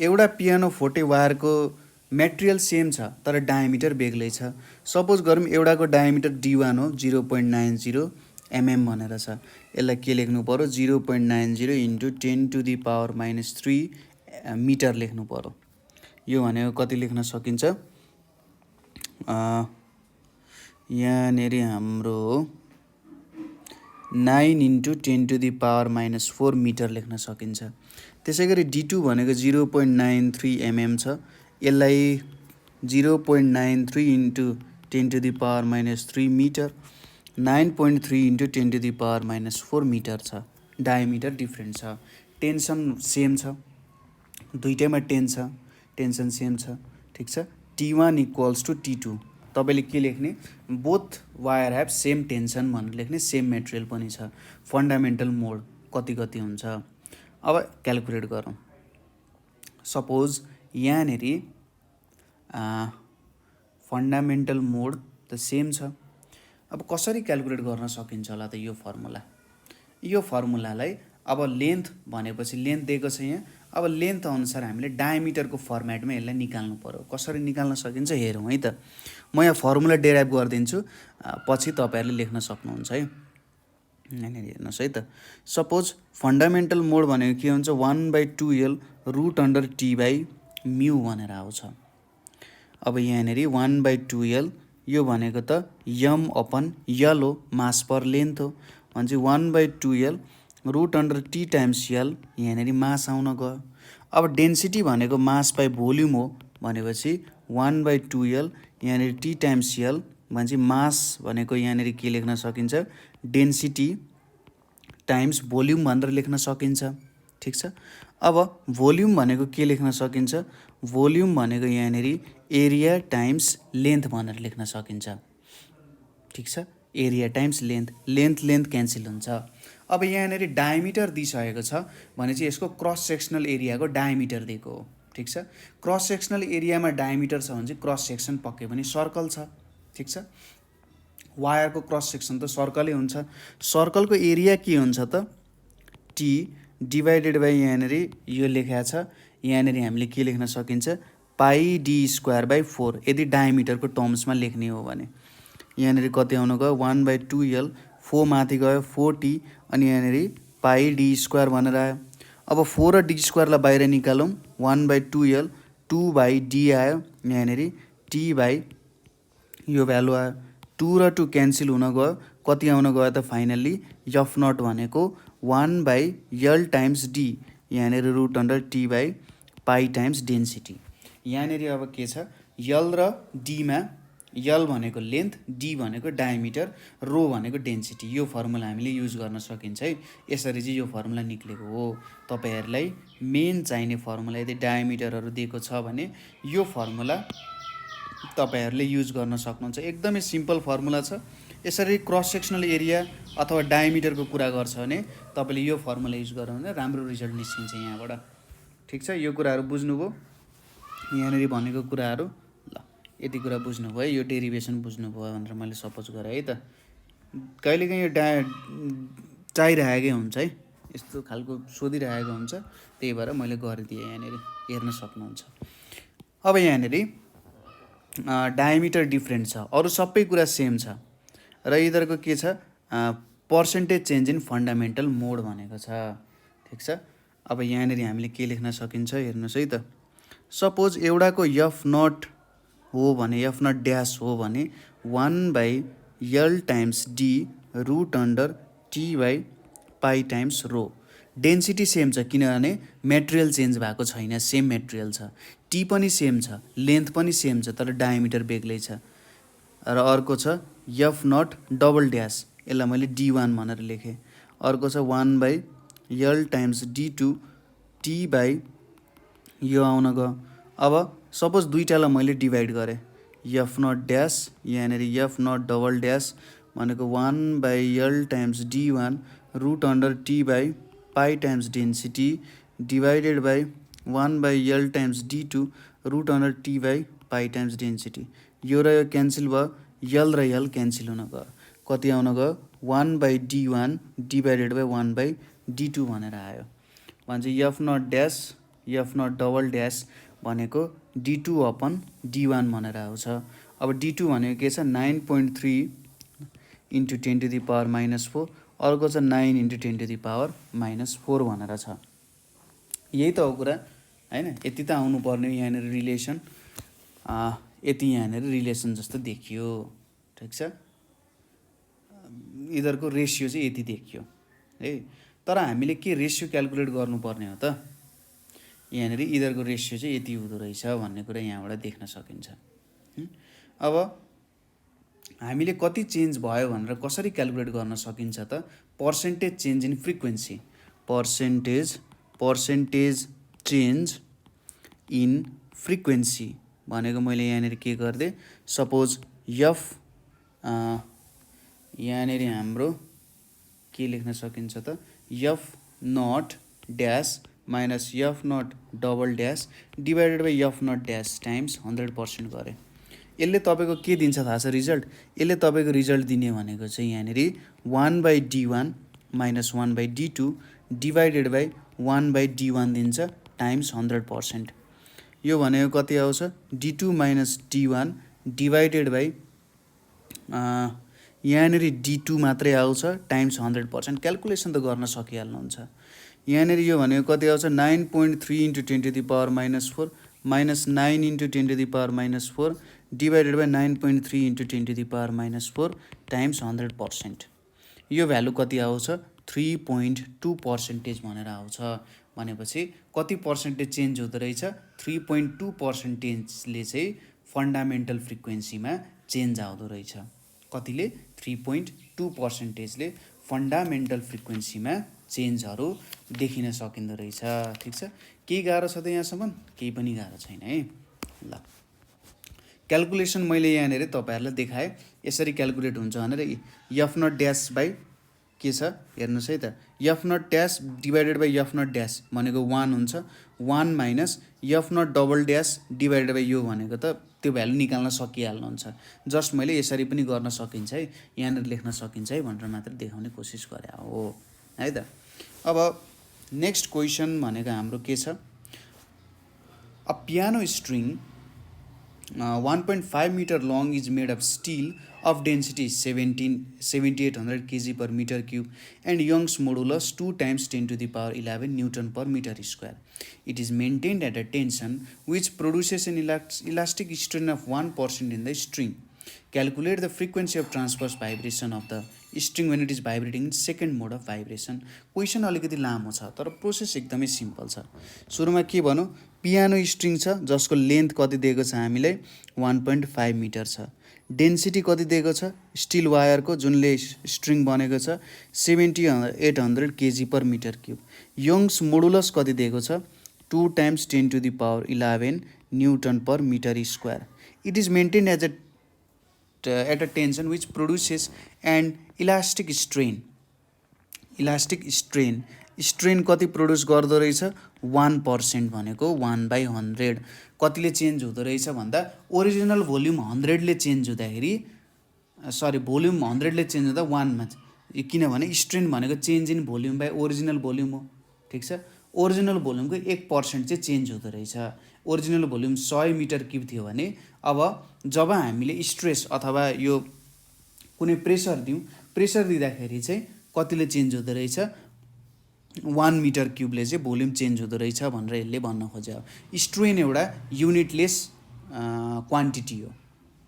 एउटा पियानो फोर्टे वायरको मटेरियल सेम छ तर डायमिटर बेग्लै छ सपोज गरौँ एउटाको डायमिटर D1 हो 0.90 mm भनेर छ यसलाई के लेख्नु पर्यो 0.90 into 10 to the power minus 3 metre लेख्नु पर्यो यो भनेको कति लेख्न सकिन्छ यहाँनेरि हाम्रो 9 into 10 to the power minus 4 metre लेख्न सकिन्छ त्यसैगरी D2 भनेको 0.93 mm छ यसलाई 0.93 into 10 to the power minus 3 meter 9.3 into 10 to the power minus 4 meter छ डायमिटर डिफरेन्ट छ टेन्सन सेम छ दुईटैमा 10 छ टेन्सन सेम छ ठीक छ T1 equals to T2 तपाईले के लेख्ने both wire have same tension भनेर लेख्ने सेम मटेरियल पनि छ फन्डामेन्टल मोड कति कति हुन्छ अब क्याल्कुलेट गरौँ सपोज यहाँनेरि फन्डामेन्टल मोड त सेम छ अब कसरी क्याल्कुलेट गर्न सकिन्छ होला त यो फर्मुलालाई अब लेन्थ भनेपछि लेन्थ दिएको छ यहाँ अब लेन्थ अनुसार हामीले डायमिटरको फर्मेटमा यसलाई निकाल्नु पर्यो कसरी निकाल्न सकिन्छ हेरौँ है त म यहाँ फर्मुला डेराइभ गर्दिन्छु पछि तपाईहरुले लेख्न सक्नुहुन्छ है यहाँनेरि हेर्नुस् है त सपोज फन्डामेन्टल मोड भनेको के हुन्छ 1/2L root under T by म्यु भनेर आउँछ अब यहाँनेरि 1/2L यो भनेको त m अपन L हो मास पर लेन्थ हो भने 1/2L root under T times L यहाँनेरि मास आउन गयो अब डेन्सिटी भनेको मास बाइ भोल्युम हो भनेपछि 1/2L यहाँनेरि T टाइम्स L भने मास भनेको यहाँनेरि के लेख्न सकिन्छ डेन्सिटी टाइम्स भोल्युम भनेर लेख्न सकिन्छ ठिक छ। अब भोल्युम भनेको के लेख्न सकिन्छ? भोल्युम भनेको यहाँनिर एरिया टाइम्स लेन्थ भनेर लेख्न सकिन्छ। ठिक छ, area times length, length cancel हुन्छ। अब यहाँनिर डायमिटर दिइसकेको छ भने चाहिँ यसको क्रस सेक्सनल एरियाको डायमिटर दिएको हो। ठिक छ, क्रस सेक्सनल एरियामा डायमिटर छ भने चाहिँ क्रस सेक्सन पक्कै पनि सर्कल छ। ठिक छ, वायरको क्रस सेक्सन त सर्कलै हुन्छ। सर्कलको एरिया के हुन्छ त? टी डिभाइडेड बाई यहाँनिर यो लेखेको छ, यहाँनिर हामीले के लेख्न सकिन्छ? पाई डी स्क्वायर बाई 4 यदि डायमिटरको टर्म्समा लेख्ने हो भने। यहाँनिर कति आउनु गयो? 1/2L, 4 माथि गयो 4T, अनि यहाँनिर पाई डी स्क्वायर भनेर आयो। अब 4 र डी स्क्वायरलाई बाहिर निकालौँ, 1/2L, 2/D आयो, यहाँनिर T बाई यो भ्यालु आयो। 2 र 2 क्यान्सल हुन गयो, कति आउन गयो त फाइनल्ली? एफ नट भनेको 1/L टाइम्स डी, यहाँनिर √T by pi times density. यहाँनिर अब के छ? यल र डीमा यल भनेको लेन्थ, डी भनेको डायमिटर, रो भनेको डेन्सिटी। यो फर्मुला हामीले युज गर्न सकिन्छ है। यसरी चाहिँ यो फर्मुला निक्लेको हो। तपाईँहरूलाई मेन चाहिने फर्मुला यदि डायमिटरहरू दिएको छ भने यो फर्मुला तपाईँहरूले युज गर्न सक्नुहुन्छ। एकदमै सिम्पल फर्मुला छ। यसरी क्रस सेक्सनल एरिया अथवा डायमिटरको कुरा गर्छ भने तपाईँले यो फर्मुला युज गर्नु भने राम्रो रिजल्ट निस्किन्छ यहाँबाट। ठिक छ, यो कुराहरू बुझ्नुभयो? यहाँनिर भनेको कुराहरू ल यति कुरा बुझ्नुभयो, यो डेरिभेसन बुझ्नुभयो भनेर मैले सपोज गरेँ है त। कहिलेकाहीँ यो चाहिरहेकै हुन्छ है, यस्तो खालको सोधिरहेको हुन्छ, त्यही भएर मैले गरिदिएँ। यहाँनिर हेर्न सक्नुहुन्छ। अब यहाँनिर डायमिटर डिफ्रेन्ट छ, अरू सबै कुरा सेम छ र यिनीहरूको के छ? Percentage change in fundamental mode भनेको छ। ठिक छ, अब यहाँनिर हामीले के लेख्न सकिन्छ हेर्नुहोस् है त। सपोज एउटाको एफ नट हो भने, एफ नट ड्यास हो भने 1/L times D √T by pi times rho. Density same छ किनभने मेटेरियल चेन्ज भएको छैन, सेम मेटेरियल छ। टी पनि सेम छ, लेन्थ पनि सेम छ, तर डायमिटर बेग्लै छ। र अर्को छ एफ नट डबल ड्यास, यसलाई मैले D1 भनेर लेखेँ। अर्को छ 1/L times D2 T by यो आउन गयो। अब सपोज दुईटालाई मैले डिभाइड गरेँ, एफ नट ड्यास, यहाँनिर एफ नट डबल ड्यास भनेको 1/L times D1 √T by pi times density divided by 1/L times D2 √T by pi times density. यो र यो क्यान्सल भयो, यल र यल क्यान्सल हुन गयो, कति आउन गयो? 1/D1 डिभाइडेड बाई 1/D2 भनेर आयो। भन्छ F naught dash, F naught double dash भनेको D2/D1 भनेर आउँछ। अब D2 भनेको के छ? 9.3 × 10⁻⁻4, अर्को छ 9 × 10⁻⁻4 भनेर छ। यही त हो कुरा हैन? यति त आउनुपर्ने यहाँनिर रिलेसन, यति यहाँनिर रिलेसन जस्तो देखियो। ठिक छ, यिनीहरूको रेसियो चाहिँ यति देखियो है। तर हामीले के रेसियो क्यालकुलेट गर्नुपर्ने हो त? यहाँनिर यिनीहरूको रेसियो चाहिँ यति हुँदो रहेछ भन्ने कुरा यहाँबाट देख्न सकिन्छ। अब हामीले कति चेन्ज भयो भनेर कसरी क्यालकुलेट गर्न सकिन्छ त? Percentage change in frequency, percentage change in frequency भनेको मैले यहाँनिर के गरिदिएँ? सपोज एफ यहाँनिर हाम्रो के लेख्न सकिन्छ त? F naught dash minus F naught double dash divided by F naught dash times 100% गरेँ। यसले तपाईँको के दिन्छ थाहा छ रिजल्ट? यसले तपाईँको रिजल्ट दिने भनेको चाहिँ यहाँनिर 1/D1 minus 1/D2 divided by 1/D1 दिन्छ टाइम्स 100%। यो भनेको कति आउँछ? D2 minus D1 divided by यहाँनिर D2 मात्रै आउँछ टाइम्स 100%। क्यालकुलेसन त गर्न सकिहाल्नुहुन्छ। यहाँनिर यो भनेको कति आउँछ? 9.3 × 10⁻⁻4 माइनस 9 × 10⁻⁻4 डिभाइडेड बाई 9.3 × 10⁻⁻4 टाइम्स 100%। यो भ्यालु कति आउँछ? 3.2% भनेर आउँछ। भनेपछि कति पर्सेन्टेज चेन्ज हुँदो रहेछ? 3.2%ले चाहिँ फन्डामेन्टल फ्रिक्वेन्सीमा चेन्ज आउँदो रहेछ। कतिले? 3.2%ले फन्डामेन्टल फ्रिक्वेन्सीमा चेन्जहरू देखिन सकिँदो रहेछ। ठिक छ, केही गाह्रो छ त यहाँसम्म? केही पनि गाह्रो छैन है। ल क्यालकुलेसन मैले यहाँनिर तपाईँहरूलाई देखाएँ, यसरी क्यालकुलेट हुन्छ भनेर। एफ नट ड्यास बाई के छ हेर्नुहोस् है त, F naught dash divided by F naught dash भनेको 1 हुन्छ, 1 minus F naught double dash divided by यो भनेको त त्यो भ्यालु निकाल्न सकिहाल्नुहुन्छ। जस्ट मैले यसरी पनि गर्न सकिन्छ है, यहाँनिर लेख्न सकिन्छ है भनेर मात्र देखाउने कोसिस गरे हो है त। अब नेक्स्ट क्वेसन भनेको हाम्रो के छ, a piano string 1.5 meter long is made of steel of density 7800 kg per meter cube and Young's modulus 2 times 10 to the power 11 Newton per meter square. It is maintained at a tension which produces an elastic strain of 1% in the string. Calculate the frequency of transverse vibration of the string when it is vibrating in second mode of vibration. Question अलिकति लामो छ तर process एकदमै simple छ। सुरुमा के भनौँ, piano string छ जसको लेन्थ कति दिएको छ हामीलाई 1.5 मिटर छ, डेन्सिटी कति दिएको छ स्टिल वायरको जुनले स्ट्रिङ बनेको छ 7800 KG per metre cube, Young's modulus कति दिएको छ 2 times 10 to the power 11 newton per metre square. It is maintained as at a tension which produces an elastic strain. Elastic strain कति produce गर्दो रहेछ 1% भनेको 1/100. कतिले चेन्ज हुँदो रहेछ भन्दा ओरिजिनल भोल्युम 100ले चेन्ज हुँदाखेरि भोल्युम 100ले चेन्ज हुँदा 1मा, किनभने स्ट्रेन भनेको change in volume by original volume हो। ठिक छ, ओरिजिनल भोल्युमको 1% चाहिँ चेन्ज हुँदो रहेछ। ओरिजिनल भोल्युम 100 मिटर क्युब थियो भने अब जब हामीले स्ट्रेस अथवा यो कुनै प्रेसर दिउँ, प्रेसर दिँदाखेरि चाहिँ कतिले चेन्ज हुँदो रहेछ 1 मिटर क्युबले चाहिँ भोल्युम चेन्ज हुँदो रहेछ भनेर यसले भन्न खोज्यो। स्ट्रेन एउटा युनिटलेस क्वान्टिटी हो।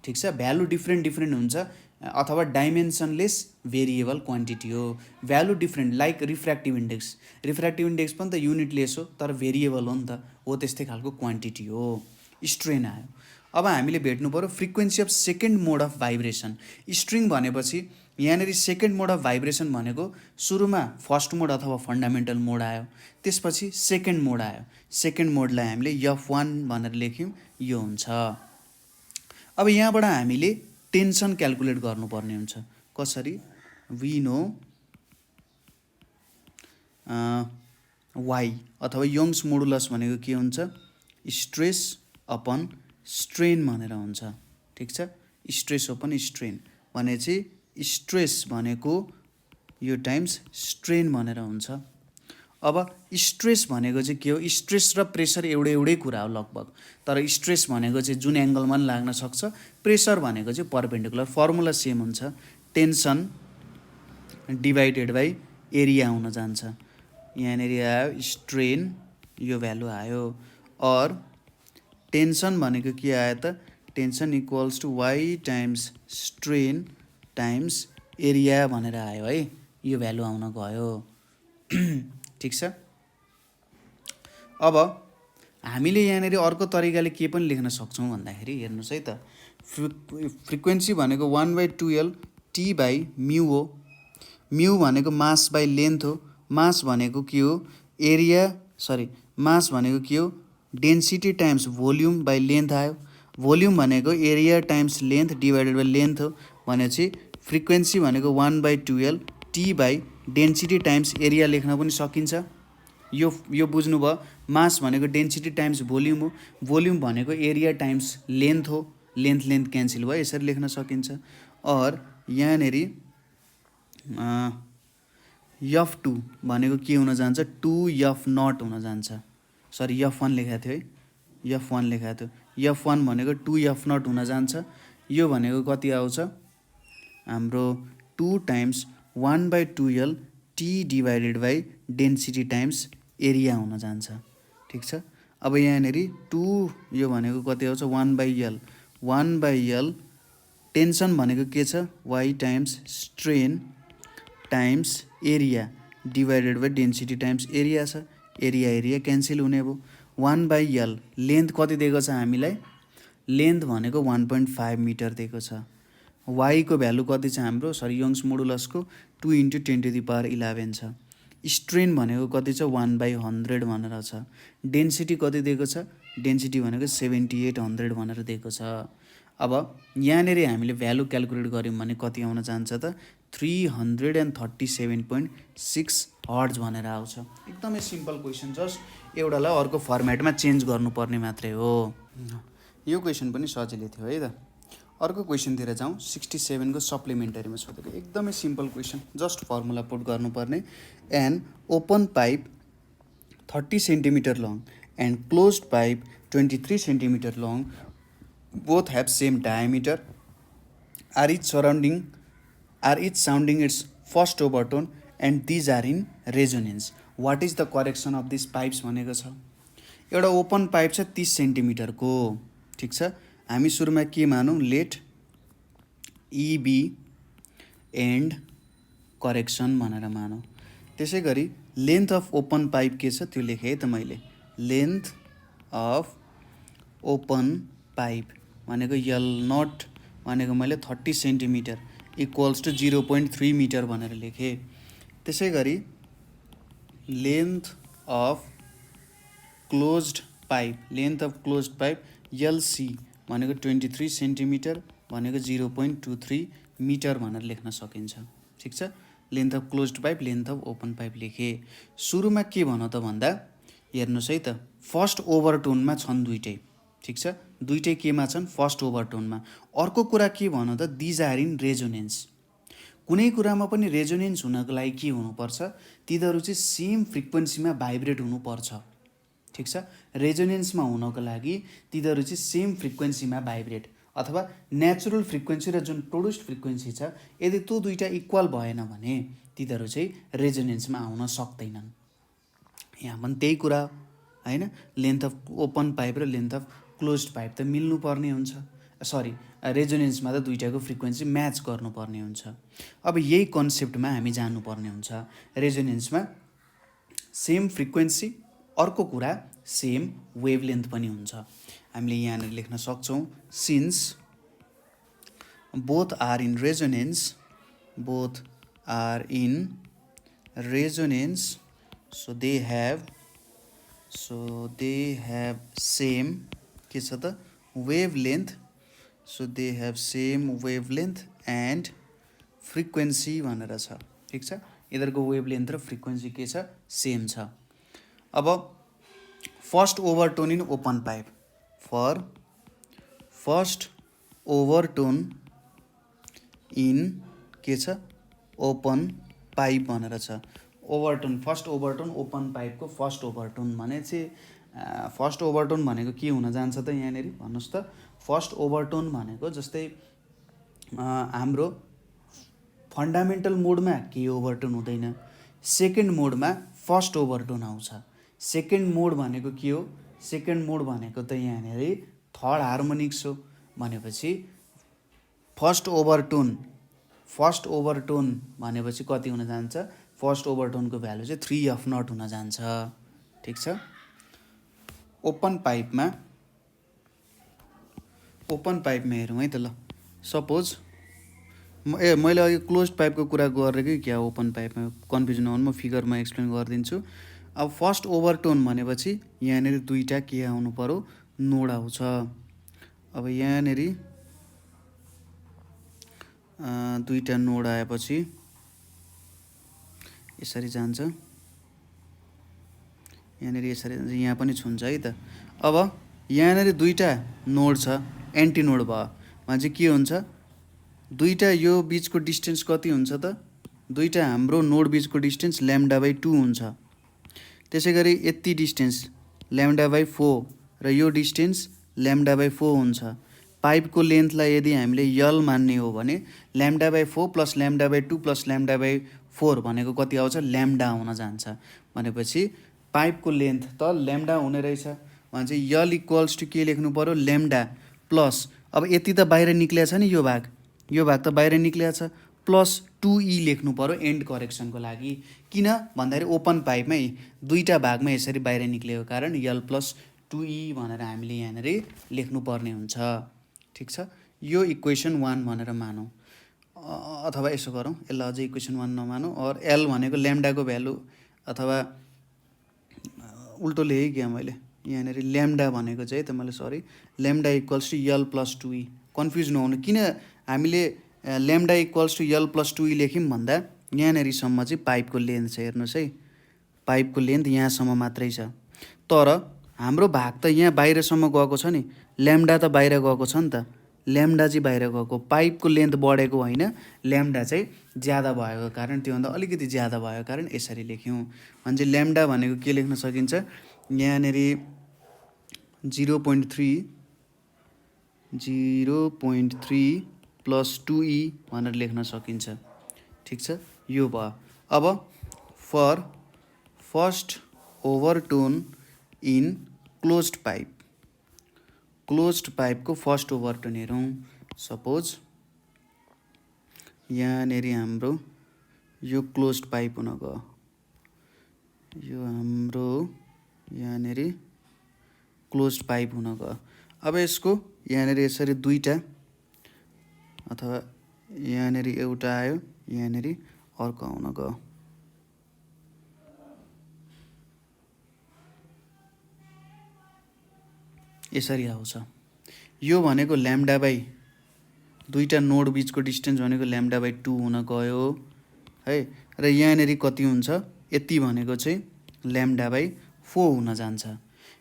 ठिक छ, भ्यालु डिफ्रेन्ट हुन्छ अथवा डाइमेन्सनलेस भेरिएबल क्वान्टिटी हो। Value different like refractive index पनि त युनिटलेस हो तर भेरिएबल हो नि त, हो त्यस्तै खालको क्वान्टिटी हो। स्ट्रेन आयो। अब हामीले भेट्नु पर्यो frequency of second mode of vibration. String भनेपछि यहाँनिर सेकेन्ड मोड अफ भाइब्रेसन भनेको सुरुमा फर्स्ट मोड अथवा फन्डामेन्टल मोड आयो, त्यसपछि सेकेन्ड मोड आयो। सेकेन्ड मोडलाई हामीले F1 भनेर लेख्यौँ, यो हुन्छ। अब यहाँबाट हामीले टेन्सन क्यालकुलेट गर्नुपर्ने हुन्छ। कसरी? वी नो वाइ अथवा यङ्स मोडुलस भनेको के हुन्छ स्ट्रेस अपन स्ट्रेन भनेर हुन्छ। ठिक छ, स्ट्रेस अपन स्ट्रेन भनेपछि स्ट्रेस भनेको यो टाइम्स स्ट्रेन भनेर हुन्छ। अब स्ट्रेस भनेको चाहिँ के हो, स्ट्रेस र प्रेसर एउटै कुरा हो लगभग, तर स्ट्रेस भनेको चाहिँ जुन एङ्गलमा पनि लाग्न सक्छ, प्रेसर भनेको चाहिँ परपेन्डिकुलर, फर्मुला सेम हुन्छ, टेन्सन डिभाइडेड बाई एरिया हुन जान्छ। यहाँनिर आयो स्ट्रेन, यो भ्यालु आयो, और टेन्सन भनेको के आयो त, tension equals to Y times strain times area भनेर आयो है, यो भ्यालु आउन गयो। ठिक छ, अब हामीले यहाँनिर अर्को तरिकाले के पनि लेख्न सक्छौँ भन्दाखेरि हेर्नुहोस् है त, फ्रिक्वेन्सी भनेको 1/2L टी बाई म्यू हो। म्यू भनेको मास बाई लेन्थ हो। मास भनेको के हो, मास भनेको के हो, density times volume by length आयो। भोल्युम भनेको area times length divided by length हो। भनेपछि फ्रिक्वेन्सी भनेको 1/2L T by density times area लेख्न पनि सकिन्छ। यो बुझ्नुभयो। मास भनेको डेन्सिटी टाइम्स भोल्युम हो, भोल्युम भनेको एरिया टाइम्स लेन्थ हो, लेन्थ क्यान्सल भयो, यसरी लेख्न सकिन्छ। और यहाँनिर F2 भनेको के हुन जान्छ 2F0 हुन जान्छ। सरी F1 लेखाएको थियो है, F1 लेखाएको थियो। F1 भनेको 2F0 हुन जान्छ। यो भनेको कति आउँछ हाम्रो 2 times 1/2L T divided by density times area हुन जान्छ। ठिक छ, अब यहाँनिर 2 यो भनेको कति आउँछ 1/L टेन्सन भनेको के छ Y times strain times area divided by density times area छ, एरिया क्यान्सल हुने भयो। 1/L लेन्थ कति दिएको छ हामीलाई, लेन्थ भनेको 1.5 मिटर दिएको छ। वाइ को भ्यालु कति छ हाम्रो, यङ्स मोडुलसको 2 × 10⁻11 छ। स्ट्रेन भनेको कति छ 1/100 भनेर छ। डेन्सिटी कति दिएको छ, डेन्सिटी भनेको 7800 भनेर दिएको छ। अब यहाँनिर हामीले भ्यालु क्यालकुलेट गऱ्यौँ भने कति आउन जान्छ त 337.6 हर्ज भनेर आउँछ। एकदमै सिम्पल क्वेसन, जस्ट एउटालाई अर्को फर्मेटमा चेन्ज गर्नुपर्ने मात्रै हो। यो क्वेसन पनि सजिलै थियो है त। अर्को क्वेसनतिर जाउँ। 67 को सप्लिमेन्टरीमा सोधेको एकदमै simple question, just formula put गर्नुपर्ने। An open pipe 30 centimetre long and closed pipe 23 centimetre long both have same diameter are each sounding its first overtone and these are in resonance. What is the correction of these pipes भनेको छ। एउटा open pipe छ 30 सेन्टिमिटरको, ठिक छ। हामी सुरुमा के मानौँ, let E be end correction भनेर मानौँ। त्यसै गरी लेन्थ अफ ओपन पाइप के छ त्यो लेखेँ है त मैले। लेन्थ अफ ओपन पाइप भनेको यल नट भनेको मैले 30 सेन्टिमिटर इक्वल्स टु 0.3 मिटर भनेर लेखेँ। त्यसै गरी length of closed pipe LC भनेको 23 सेन्टिमिटर भनेको 0.23 मिटर भनेर लेख्न सकिन्छ, ठिक छ। Length of closed pipe, length of open pipe लेखेँ। सुरुमा के भन त भन्दा हेर्नुहोस् है त, फर्स्ट ओभरटोनमा छन् दुइटै, ठिक छ। दुइटै केमा छन्, फर्स्ट ओभरटोनमा। अर्को कुरा के भन त, दिज आर इन रेजोनेन्स। कुनै कुरामा पनि रेजोनेन्स हुनको लागि के हुनुपर्छ, तिनीहरू चाहिँ सेम फ्रिक्वेन्सीमा भाइब्रेट हुनुपर्छ, ठिक छ। रेजोनेन्समा हुनको लागि तिनीहरू चाहिँ सेम फ्रिक्वेन्सीमा भाइब्रेट अथवा नेचुरल फ्रिक्वेन्सी र जुन प्रोड्युस्ड फ्रिक्वेन्सी छ, यदि त्यो दुइटा इक्वल भएन भने तिनीहरू चाहिँ रेजोनेन्समा आउन सक्दैनन्। यहाँ पनि त्यही कुरा होइन, लेन्थ अफ ओपन पाइप र लेन्थ अफ क्लोज्ड पाइप त मिल्नुपर्ने हुन्छ, सरी रेजोनेन्समा त दुइटाको फ्रिक्वेन्सी म्याच गर्नुपर्ने हुन्छ। अब यही कन्सेप्टमा हामी जानुपर्ने हुन्छ। रेजोनेन्समा सेम फ्रिक्वेन्सी, अर्को कुरा सेम वेभलेन्थ पनि हुन्छ। हामीले यहाँनिर लेख्न सक्छौँ, since both are in resonance so they have same के छ त wavelength, so they have same wavelength and frequency भनेर छ, ठिक छ। यिनीहरूको वेभलेन्थ र फ्रिक्वेन्सी के छ, सेम छ। अब first overtone in open pipe, for first overtone in के छ ओपन पाइप भनेर छ। ओभरटोन, फर्स्ट ओभरटोन ओपन पाइपको फर्स्ट ओभरटोन भने चाहिँ फर्स्ट ओभरटोन भनेको के हुन जान्छ त यहाँनिर भन्नुहोस् त। फर्स्ट ओभरटोन भनेको जस्तै हाम्रो फन्डामेन्टल मोडमा के ओभरटोन हुँदैन, सेकेन्ड मोडमा फर्स्ट ओभरटोन आउँछ। सेकेन्ड मोड भनेको के हो, सेकेन्ड मोड भनेको त यहाँनिर थर्ड हार्मोनिक्स हो। भनेपछि फर्स्ट ओभरटोन भनेपछि कति हुन जान्छ, फर्स्ट ओभरटोनको भ्यालु चाहिँ 3/0 हुन जान्छ, ठिक छ। ओपन पाइपमा हेरौँ है त ल। सपोज मैले अघि क्लोज पाइपको कुरा गरेकै क्या, ओपन पाइपमा कन्फ्युजन नहुनु, म फिगरमा एक्सप्लेन गरिदिन्छु। अब फर्स्ट ओभरटोन भनेपछि यहाँनिर दुईवटा के आउनु पर्यो, नोड आउँछ। अब यहाँनिर दुईवटा नोड आएपछि यसरी जान्छ, यहाँनिर यसरी जान्छ, यहाँ पनि छुन्छ है त। अब यहाँनिर दुईवटा नोड छ, एन्टी नोड भयो भने चाहिँ के हुन्छ, दुईवटा यो बिचको डिस्टेन्स कति हुन्छ त, दुईवटा हाम्रो नोड बिचको डिस्टेन्स λ/2 हुन्छ। त्यसै गरी यति डिस्टेन्स λ/4 र यो डिस्टेन्स λ/4 हुन्छ। पाइपको लेन्थलाई यदि हामीले यल मान्ने हो भने λ/4 + λ/2 + λ/4 भनेको कति आउँछ, ल्याम्डा आउन जान्छ। भनेपछि पाइपको लेन्थ त ल्याम्डा हुने रहेछ भने चाहिँ यल इक्वल्स टु के लेख्नु पर्यो, ल्याम्डा प्लस, अब यति त बाहिर निक्लिया छ नि, यो भाग त बाहिर निक्लिया छ, प्लस 2e लेख्नु पर्यो एन्ड करेक्सनको लागि। किन भन्दाखेरि ओपन पाइपमै दुईवटा भागमा यसरी बाहिर निक्लिएको कारण यल प्लस 2e भनेर हामीले यहाँनिर लेख्नुपर्ने हुन्छ, ठिक छ। यो इक्वेसन 1 भनेर मानौँ, अथवा यसो गरौँ, यसलाई अझै इक्वेसन 1 नमानौँ। और एल भनेको ल्याम्डाको भ्यालु अथवा उल्टो लेखेँ क्या मैले, यहाँनिर ल्याम्डा भनेको चाहिँ त मैले sorry lambda equals to L plus two E. Confuse नहुनु, किन हामीले lambda equals to L plus two E लेख्यौँ भन्दा यहाँनिरसम्म चाहिँ पाइपको लेन्थ छ, हेर्नुहोस् है, पाइपको लेन्थ यहाँसम्म मात्रै छ। तर हाम्रो भाग त यहाँ बाहिरसम्म गएको छ नि, ल्याम्डा त बाहिर गएको छ नि त, ल्याम्डा चाहिँ बाहिर गएको, पाइपको लेन्थ बढेको होइन, ल्याम्डा चाहिँ ज्यादा भएको कारण, त्योभन्दा अलिकति ज्यादा भएको कारण यसरी लेख्यौँ। भने चाहिँ ल्याम्डा भनेको के लेख्न सकिन्छ, यहाँनिर 0.3 प्लस 2e भनेर लेख्न सकिन्छ। ठिक छ, यो भयो। अब for first overtone in closed pipe, closed पाइपको फर्स्ट ओभरटोन हेरौँ। सपोज यहाँनिर हाम्रो यो क्लोज्ड पाइप हुन गयो, यो हाम्रो यहाँनिर क्लोज्ड पाइप हुन गयो। अब यसको यहाँनिर यसरी दुईटा अथवा यहाँनिर एउटा आयो, यहाँनिर अर्को आउन गयो। यसरी आउँछ। यो भनेको ल्याम्डा बाई दुईटा नोड बिचको डिस्टेन्स भनेको ल्याम्डा बाई 2 हुन गयो है। र यहाँनिर कति हुन्छ, यति भनेको चाहिँ ल्याम्डा बाई 4 हुन जान्छ।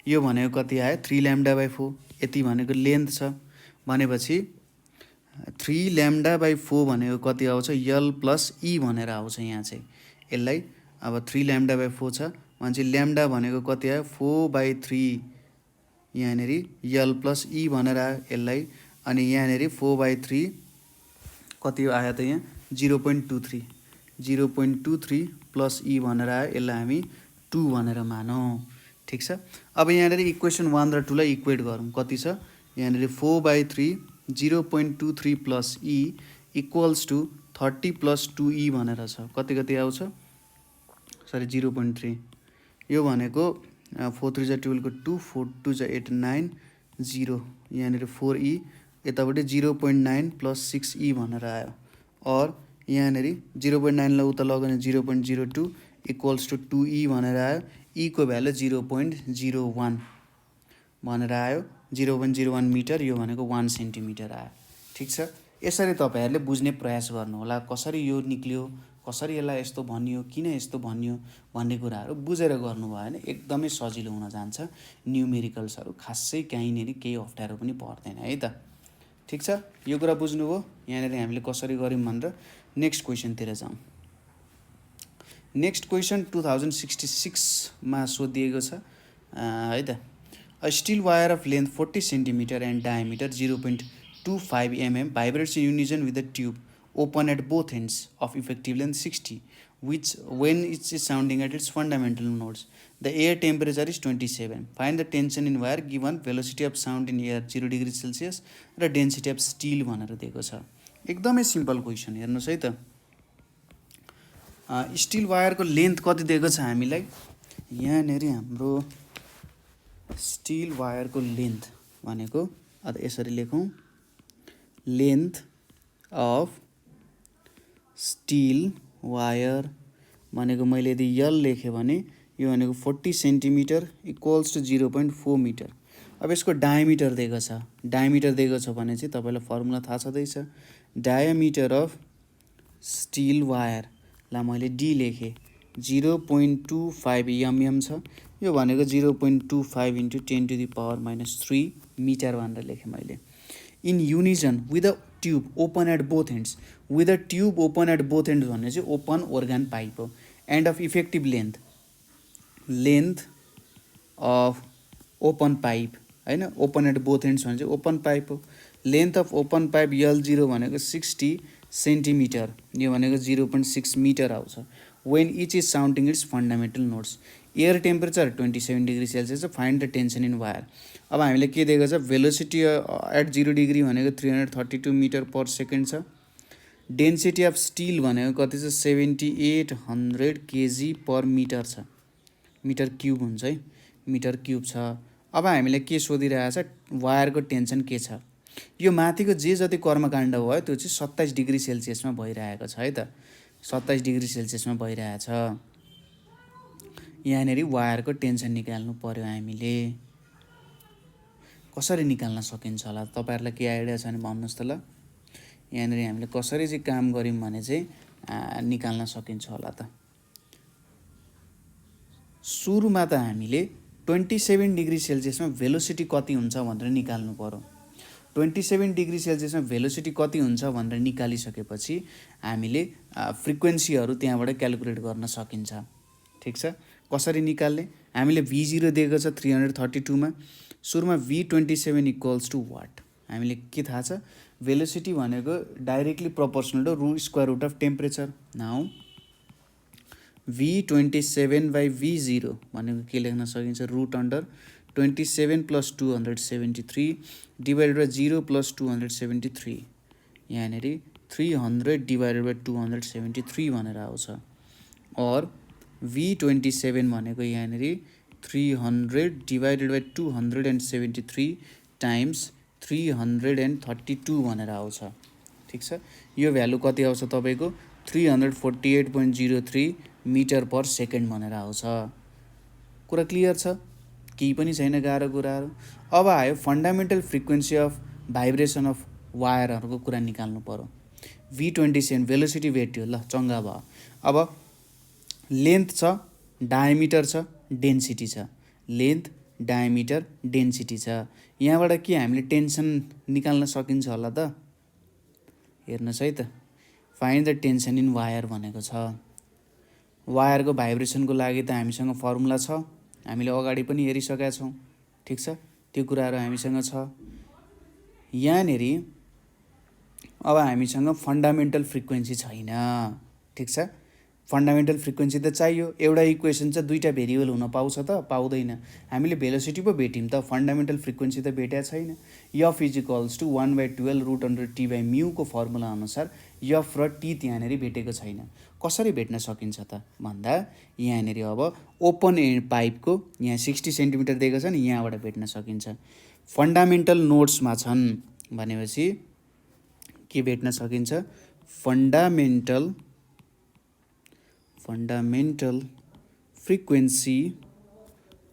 यो भनेको कति आयो, 3 ल्याम्डा बाई 4। यति भनेको लेन्थ छ भनेपछि 3 ल्याम्डा बाई 4 भनेको कति आउँछ, यल प्लस ई भनेर आउँछ यहाँ चाहिँ। यसलाई अब 3 ल्याम्डा बाई 4 छ भने चाहिँ ल्याम्डा भनेको कति आयो, 4/3 यहाँनिर यल प्लस ई भनेर आयो यसलाई। अनि यहाँनिर 4/3 कति आयो त यहाँ 0.23, 0.23 प्लस ई भनेर आयो, यसलाई हामी 2 भनेर मानौँ। ठिक छ। अब यहाँनिर इक्वेसन 1 र 2 लाई इक्वेट गरौँ। कति छ यहाँनिर 4/3 0.23 plus E equals to 30 plus 2e भनेर छ। कति कति आउँछ, सरी 0.3। यो भनेको 4 3 = 12 को 2, 4 2 = 8 9 0, यहाँनिर 4e, यतापट्टि 0.9 प्लस 6e भनेर आयो। और यहाँनिर 0.9 लाई उता लगेर 0.02 इक्वल्स टु 2e भनेर आयो। ई को भ्यालु 0.01 भनेर आयो, 0.01 मिटर, यो भनेको 1 सेन्टिमिटर आयो। ठिक छ। यसरी तपाईँहरूले बुझ्ने प्रयास गर्नुहोला, कसरी यो निक्ल्यो, कसरी यसलाई यस्तो भनियो, किन यस्तो भनियो भन्ने कुराहरू बुझेर गर्नुभयो भने एकदमै सजिलो हुन जान्छ। न्युमेरिकल्सहरू खासै कहीँनिर केही अप्ठ्यारो पनि पर्दैन है त। ठिक छ, यो कुरा बुझ्नुभयो। यहाँनिर हामीले कसरी गऱ्यौँ भनेर नेक्स्ट क्वेसनतिर जाउँ। नेक्स्ट क्वेसन 2066 मा सोधिएको छ है त। A still wire of length 40 centimetre and diameter 0.25 mm vibrates in unison with the tube open at both ends of effective length 60, which when it is sounding at its fundamental nodes. The air temperature is 27. Find the tension in wire given velocity of sound in air 0 degree Celsius र density of steel भनेर दिएको छ। एकदमै simple question, हेर्नुहोस् है त। Still वायरको length कति दिएको छ हामीलाई, यहाँनिर हाम्रो स्टिल वायरको लेन्थ भनेको यसरी लेखौँ, लेन्थ अफ स्टिल वायर भनेको मैले यदि यल लेखेँ भने यो भनेको 40 सेन्टिमिटर इक्वल्स टु 0.4 मिटर। अब यसको डायमिटर दिएको छ, डायमिटर दिएको छ भने चाहिँ तपाईँलाई फर्मुला थाहा छँदैछ। डायमिटर अफ स्टिल वायरलाई मैले डी लेखेँ, 0.25 mm छ। यो भनेको 0.25 इन्टु 10⁻³ मिटर भनेर लेखेँ मैले। In unison with a tube open at both ends, with a tube open at both ends भन्ने चाहिँ ओपन ओर्गान पाइप हो। End of effective length, length of open pipe होइन, ओपन एट बोथ एन्ड्स भने चाहिँ open pipe हो। Length of open pipe L0 भनेको 60 centimetre, यो भनेको 0.6 मिटर आउँछ। When each is sounding its fundamental notes. Air temperature 27 degree Celsius, find the tension in wire. अब हामीले के दिएको छ, भेलोसिटी एट 0 डिग्री भनेको 332 मिटर पर सेकेन्ड छ। डेन्सिटी अफ स्टिल भनेको कति छ, 7800 kg पर मिटर छ, मिटर क्युब हुन्छ है, मिटर क्युब छ। अब हामीलाई के सोधिरहेको छ, वायरको टेन्सन के छ। यो माथिको जे जति कर्मकाण्ड भयो त्यो चाहिँ 27 डिग्री सेल्सियसमा भइरहेको छ है त, 27 डिग्री सेल्सियसमा भइरहेछ। यहाँनिर वायरको टेन्सन निकाल्नु पर्यो हामीले। कसरी निकाल्न सकिन्छ होला तपाईँहरूलाई के आइडिया छ भने भन्नुहोस् त ल। यहाँनिर हामीले कसरी चाहिँ काम गऱ्यौँ भने चाहिँ निकाल्न सकिन्छ होला त। सुरुमा त हामीले 27 डिग्री सेल्सियसमा भेलोसिटी कति हुन्छ भनेर निकाल्नु पर्यो। 27 डिग्री सेल्सियसमा भेलोसिटी कति हुन्छ भनेर निकालिसकेपछि हामीले फ्रिक्वेन्सीहरू त्यहाँबाट क्यालकुलेट गर्न सकिन्छ। ठिक छ, कसरी निकाल्ने? हामीले V0 दिएको छ 332 मा। सुरुमा V27 इक्वल्स टु वाट? हामीले के थाहा छ? भेलोसिटी भनेको directly proportional to root square root of temperature. Now V27 by V0 भनेको के लेख्न सकिन्छ? Root under 27 plus 273 divided by 0 plus 273। यहाँनिर 300 डिभाइडेड बाई 273 भनेर आउँछ। और V27 भनेको यहाँनिर 300 डिभाइडेड बाई 273 टाइम्स 332 भनेर आउँछ। ठिक छ, यो भ्यालु कति आउँछ तपाईँको? 348.03 मिटर पर सेकेन्ड भनेर आउँछ। कुरा क्लियर छ? केही पनि छैन गाह्रो कुराहरू। अब आयो fundamental frequency of vibration of वायरहरूको कुरा निकाल्नु पर्यो। V27 भेलोसिटी भेट्यो, ल चङ्गा भयो। अब लेन्थ छ, डायमिटर छ, डेन्सिटी छ। लेन्थ, डायमिटर, डेन्सिटी छ। यहाँबाट के हामीले टेन्सन निकाल्न सकिन्छ होला त? हेर्नुहोस् है त, find the tension in wire भनेको छ। वायरको भाइब्रेसनको लागि त हामीसँग फर्मुला छ, हामीले अगाडि पनि हेरिसकेका छौँ। ठिक छ, त्यो कुराहरू हामीसँग छ। यहाँनिर अब हामीसँग फन्डामेन्टल फ्रिक्वेन्सी छैन। ठिक छ, फन्डामेन्टल फ्रिक्वेन्सी त चाहियो। एउटा इक्वेसन छ, दुईवटा भेरिएबल हुन पाउँछ त? पाउँदैन। हामीले भेलोसिटी पो भेट्यौँ त, फन्डामेन्टल फ्रिक्वेन्सी त भेटेको छैन। F is equals to 1/12 root under T by म्यूको फर्मुला अनुसार F र टी त्यहाँनिर भेटेको छैन। कसरी भेट्न सकिन्छ त भन्दा यहाँनिर अब ओपन एन्ड पाइपको यहाँ 60 सेन्टिमिटर दिएको छ नि, यहाँबाट भेट्न सकिन्छ। फन्डामेन्टल नोड्समा छन् भनेपछि के भेट्न सकिन्छ? Fundamental frequency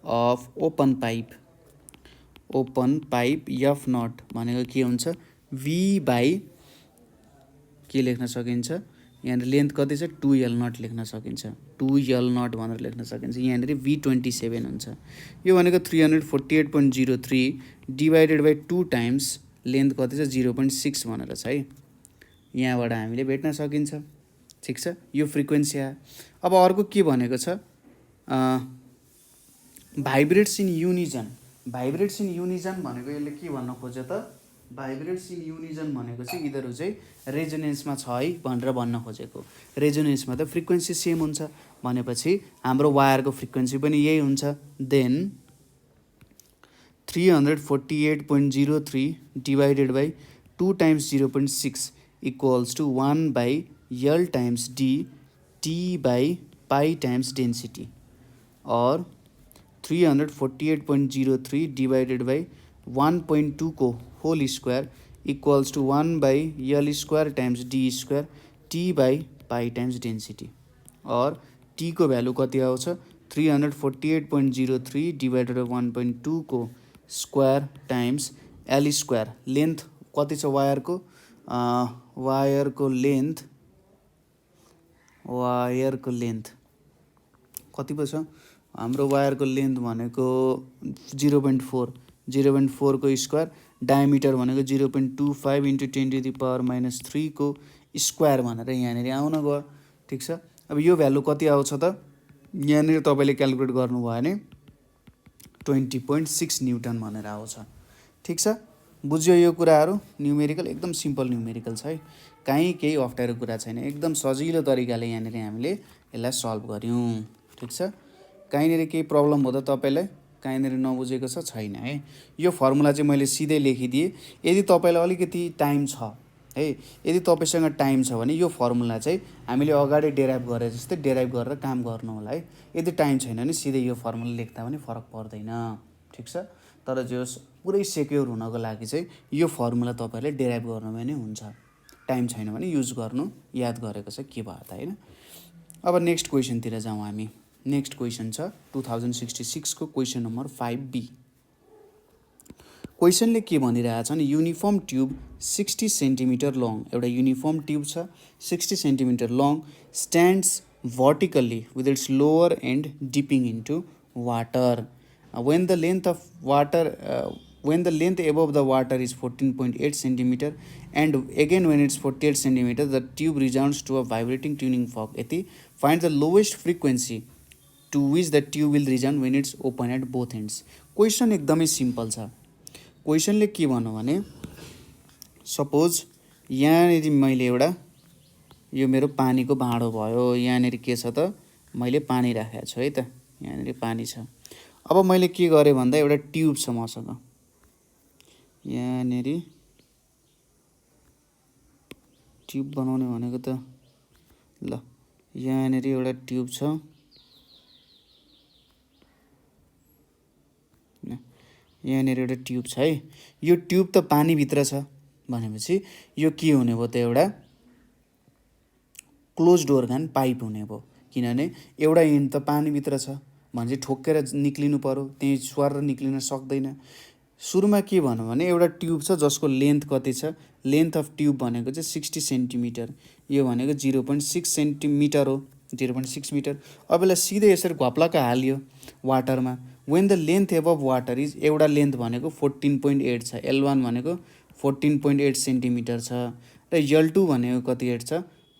of open pipe F naught भनेको के हुन्छ? V बाई के लेख्न सकिन्छ? यहाँनिर लेन्थ कति छ? 2L नट लेख्न सकिन्छ। 2L नट भनेर लेख्न सकिन्छ। यहाँनिर V27 हुन्छ। यो भनेको 348.03 डिभाइडेड बाई 2 टाइम्स लेन्थ कति छ? 0.6 भनेर छ है। यहाँबाट हामीले भेट्न सकिन्छ। ठिक छ, यो फ्रिक्वेन्सी आयो। अब अर्को के भनेको छ? भाइब्रेट्स इन युनिजन। भाइब्रेट्स इन युनिजन भनेको यसले के भन्न खोज्यो त? भाइब्रेट्स इन युनिजन भनेको चाहिँ यिनीहरू चाहिँ रेजोनेन्समा छ है भनेर भन्न खोजेको। रेजोनेन्समा त फ्रिक्वेन्सी सेम हुन्छ भनेपछि हाम्रो वायरको फ्रिक्वेन्सी पनि यही हुन्छ। Then 348.03 divided by 2 times 0.6 equals to 1/L times D T by pi times density. और 348.03 डिभाइडेड बाई 1.2 को whole square equals to 1/L square times D square T by pi times density. और T को value कति आउँछ? 348.03 divided by 1.2 को square times L square. Length कति छ वायरको? वायरको length कति पो छ? हाम्रो वायरको लेन्थ भनेको 0.4 को स्क्वायर, डायमिटर भनेको 0.25 इन्टु 10⁻³ को स्क्वायर भनेर यहाँनिर आउन गयो। ठिक छ, अब यो भ्यालु कति आउँछ त? यहाँनिर तपाईँले क्यालकुलेट गर्नुभयो भने 20.6 न्युटन भनेर आउँछ। ठिक छ, बुझ्यो यो कुराहरू? न्युमेरिकल एकदम सिम्पल न्युमेरिकल छ है, कहीँ केही अप्ठ्यारो कुरा छैन। एकदम सजिलो तरिकाले यहाँनिर हामीले यसलाई सल्भ गऱ्यौँ। ठिक छ, कहीँनिर केही प्रब्लम हो त तपाईँलाई? कहीँनिर नबुझेको छ? छैन है। यो फर्मुला चाहिँ मैले सिधै लेखिदिएँ। यदि तपाईँलाई अलिकति टाइम छ है, यदि तपाईँसँग टाइम छ भने यो फर्मुला चाहिँ हामीले अगाडि डेराइभ गरे जस्तै डेराइभ गरेर काम गर्नु होला है। यदि टाइम छैन भने सिधै यो फर्मुला लेख्दा पनि फरक पर्दैन। ठिक छ, तर जो पुरै सेक्योर हुनको लागि चाहिँ यो फर्मुला तपाईँहरूले डेराइभ गर्नु पनि हुन्छ। टाइम छैन भने युज गर्नु याद गरेको छ, के भयो त होइन। अब नेक्स्ट क्वेसनतिर जाउँ हामी। नेक्स्ट क्वेसन छ 2066 को क्वेसन नम्बर 5B। क्वेसनले के भनिरहेछ भने युनिफर्म ट्युब 60 सेन्टिमिटर लङ, एउटा युनिफर्म ट्युब छ 60 centimetre long, stands vertically with its lower end dipping into water. When the length above the water is 14.8 centimeter and again when it's 48 centimeter, the tube resounds to a vibrating tuning fork. यति find the lowest frequency to which the tube will resound when it's open at both ends. Question एकदमै simple छ। क्वेसनले के भन्नु भने suppose यहाँनिर मैले एउटा यो मेरो पानीको भाँडो भयो, यहाँनिर के छ त मैले पानी राखेको छु है त, यहाँनिर पानी छ। अब मैले के गरेँ भन्दा एउटा ट्युब छ मसँग, यहाँनिर ट्युब बनाउने भनेको त ल यहाँनिर एउटा ट्युब छ, यहाँनिर एउटा ट्युब छ है। यो ट्युब त पानीभित्र छ भनेपछि यो के हुने भयो त एउटा क्लोज्ड ओर्गन पाइप हुने भयो, किनभने एउटा एन्ड त पानीभित्र छ भने चाहिँ ठोक्केर निक्लिनु पर्यो, त्यही स्वर निक्लिन सक्दैन। सुरुमा के भन्नु भने एउटा ट्युब छ जसको लेन्थ कति छ, लेन्थ अफ ट्युब भनेको चाहिँ 60 सेन्टिमिटर, यो भनेको 0.6 सेन्टिमिटर हो, 0.6 मिटर। अब यसलाई सिधै यसरी घप्लक्क हाल्यो वाटरमा। When the length above water is, एउटा लेन्थ भनेको 14.8 छ, L1 भनेको 14.8 सेन्टिमिटर छ र L2 भनेको कति 8 छ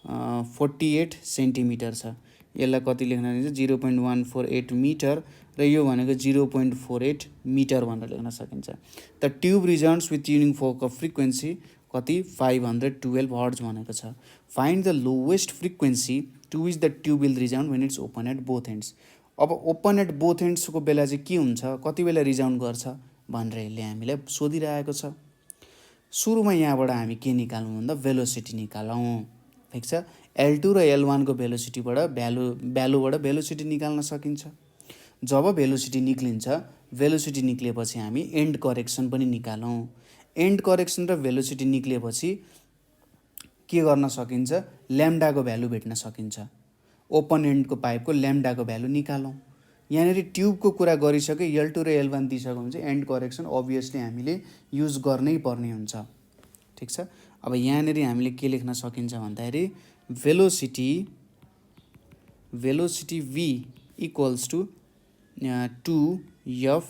48 सेन्टिमिटर छ। यसलाई कति लेख्न सकिन्छ 0.148 मिटर र यो भनेको 0.48 मिटर भनेर लेख्न सकिन्छ। The tube resonates with tuning fork of frequency कति 512 हर्ट्ज भनेको छ। Find the lowest frequency to which the tube will resound when it's open at both ends. अब ओपन एट बोथ एन्ड्सको बेला चाहिँ के हुन्छ, कति बेला रिजाउन्ड गर्छ भनेर यसले हामीलाई सोधिरहेको छ। सुरुमा यहाँबाट हामी के निकाल्नु भन्दा भेलोसिटी निकालौँ, ठिक छ। L2 र L1 को भेलोसिटीबाट भ्यालुबाट भेलोसिटी निकाल्न सकिन्छ। जब भेलोसिटी निक्लिन्छ, भेलोसिटी निक्लिएपछि हामी एन्ड करेक्सन पनि निकालौँ। एन्ड करेक्सन र भेलोसिटी निक्लिएपछि के गर्न सकिन्छ, ल्याम्डाको भ्यालु भेट्न सकिन्छ। ओपन एन्डको पाइपको ल्याम्डाको भ्यालु निकालौँ। यहाँनिर ट्युबको कुरा गरिसक्यो, L2 र L1 दिइसक्यो भने चाहिँ एन्ड करेक्सन अभियसली हामीले युज गर्नै पर्ने हुन्छ, ठिक छ। अब यहाँनिर हामीले के लेख्न सकिन्छ भन्दाखेरि velocity V equals to 2F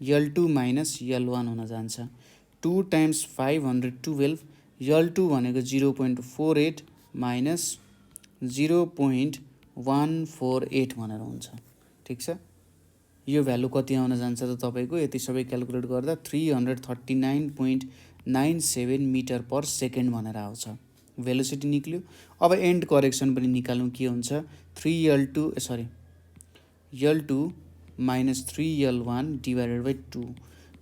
L2 minus L1 हुन जान्छ। 2 टाइम्स 512, L2 भनेको 0.48 माइनस 0.148 भनेर हुन्छ, ठिक छ। यो भ्यालु कति आउन जान्छ त तपाईँको यति सबै क्यालकुलेट गर्दा 339.97 मिटर पर सेकेन्ड भनेर आउँछ। भेलोसिटी निक्ल्यो। अब एन्ड करेक्सन पनि निकालौँ, के हुन्छ L2 minus 3L1 divided by 2,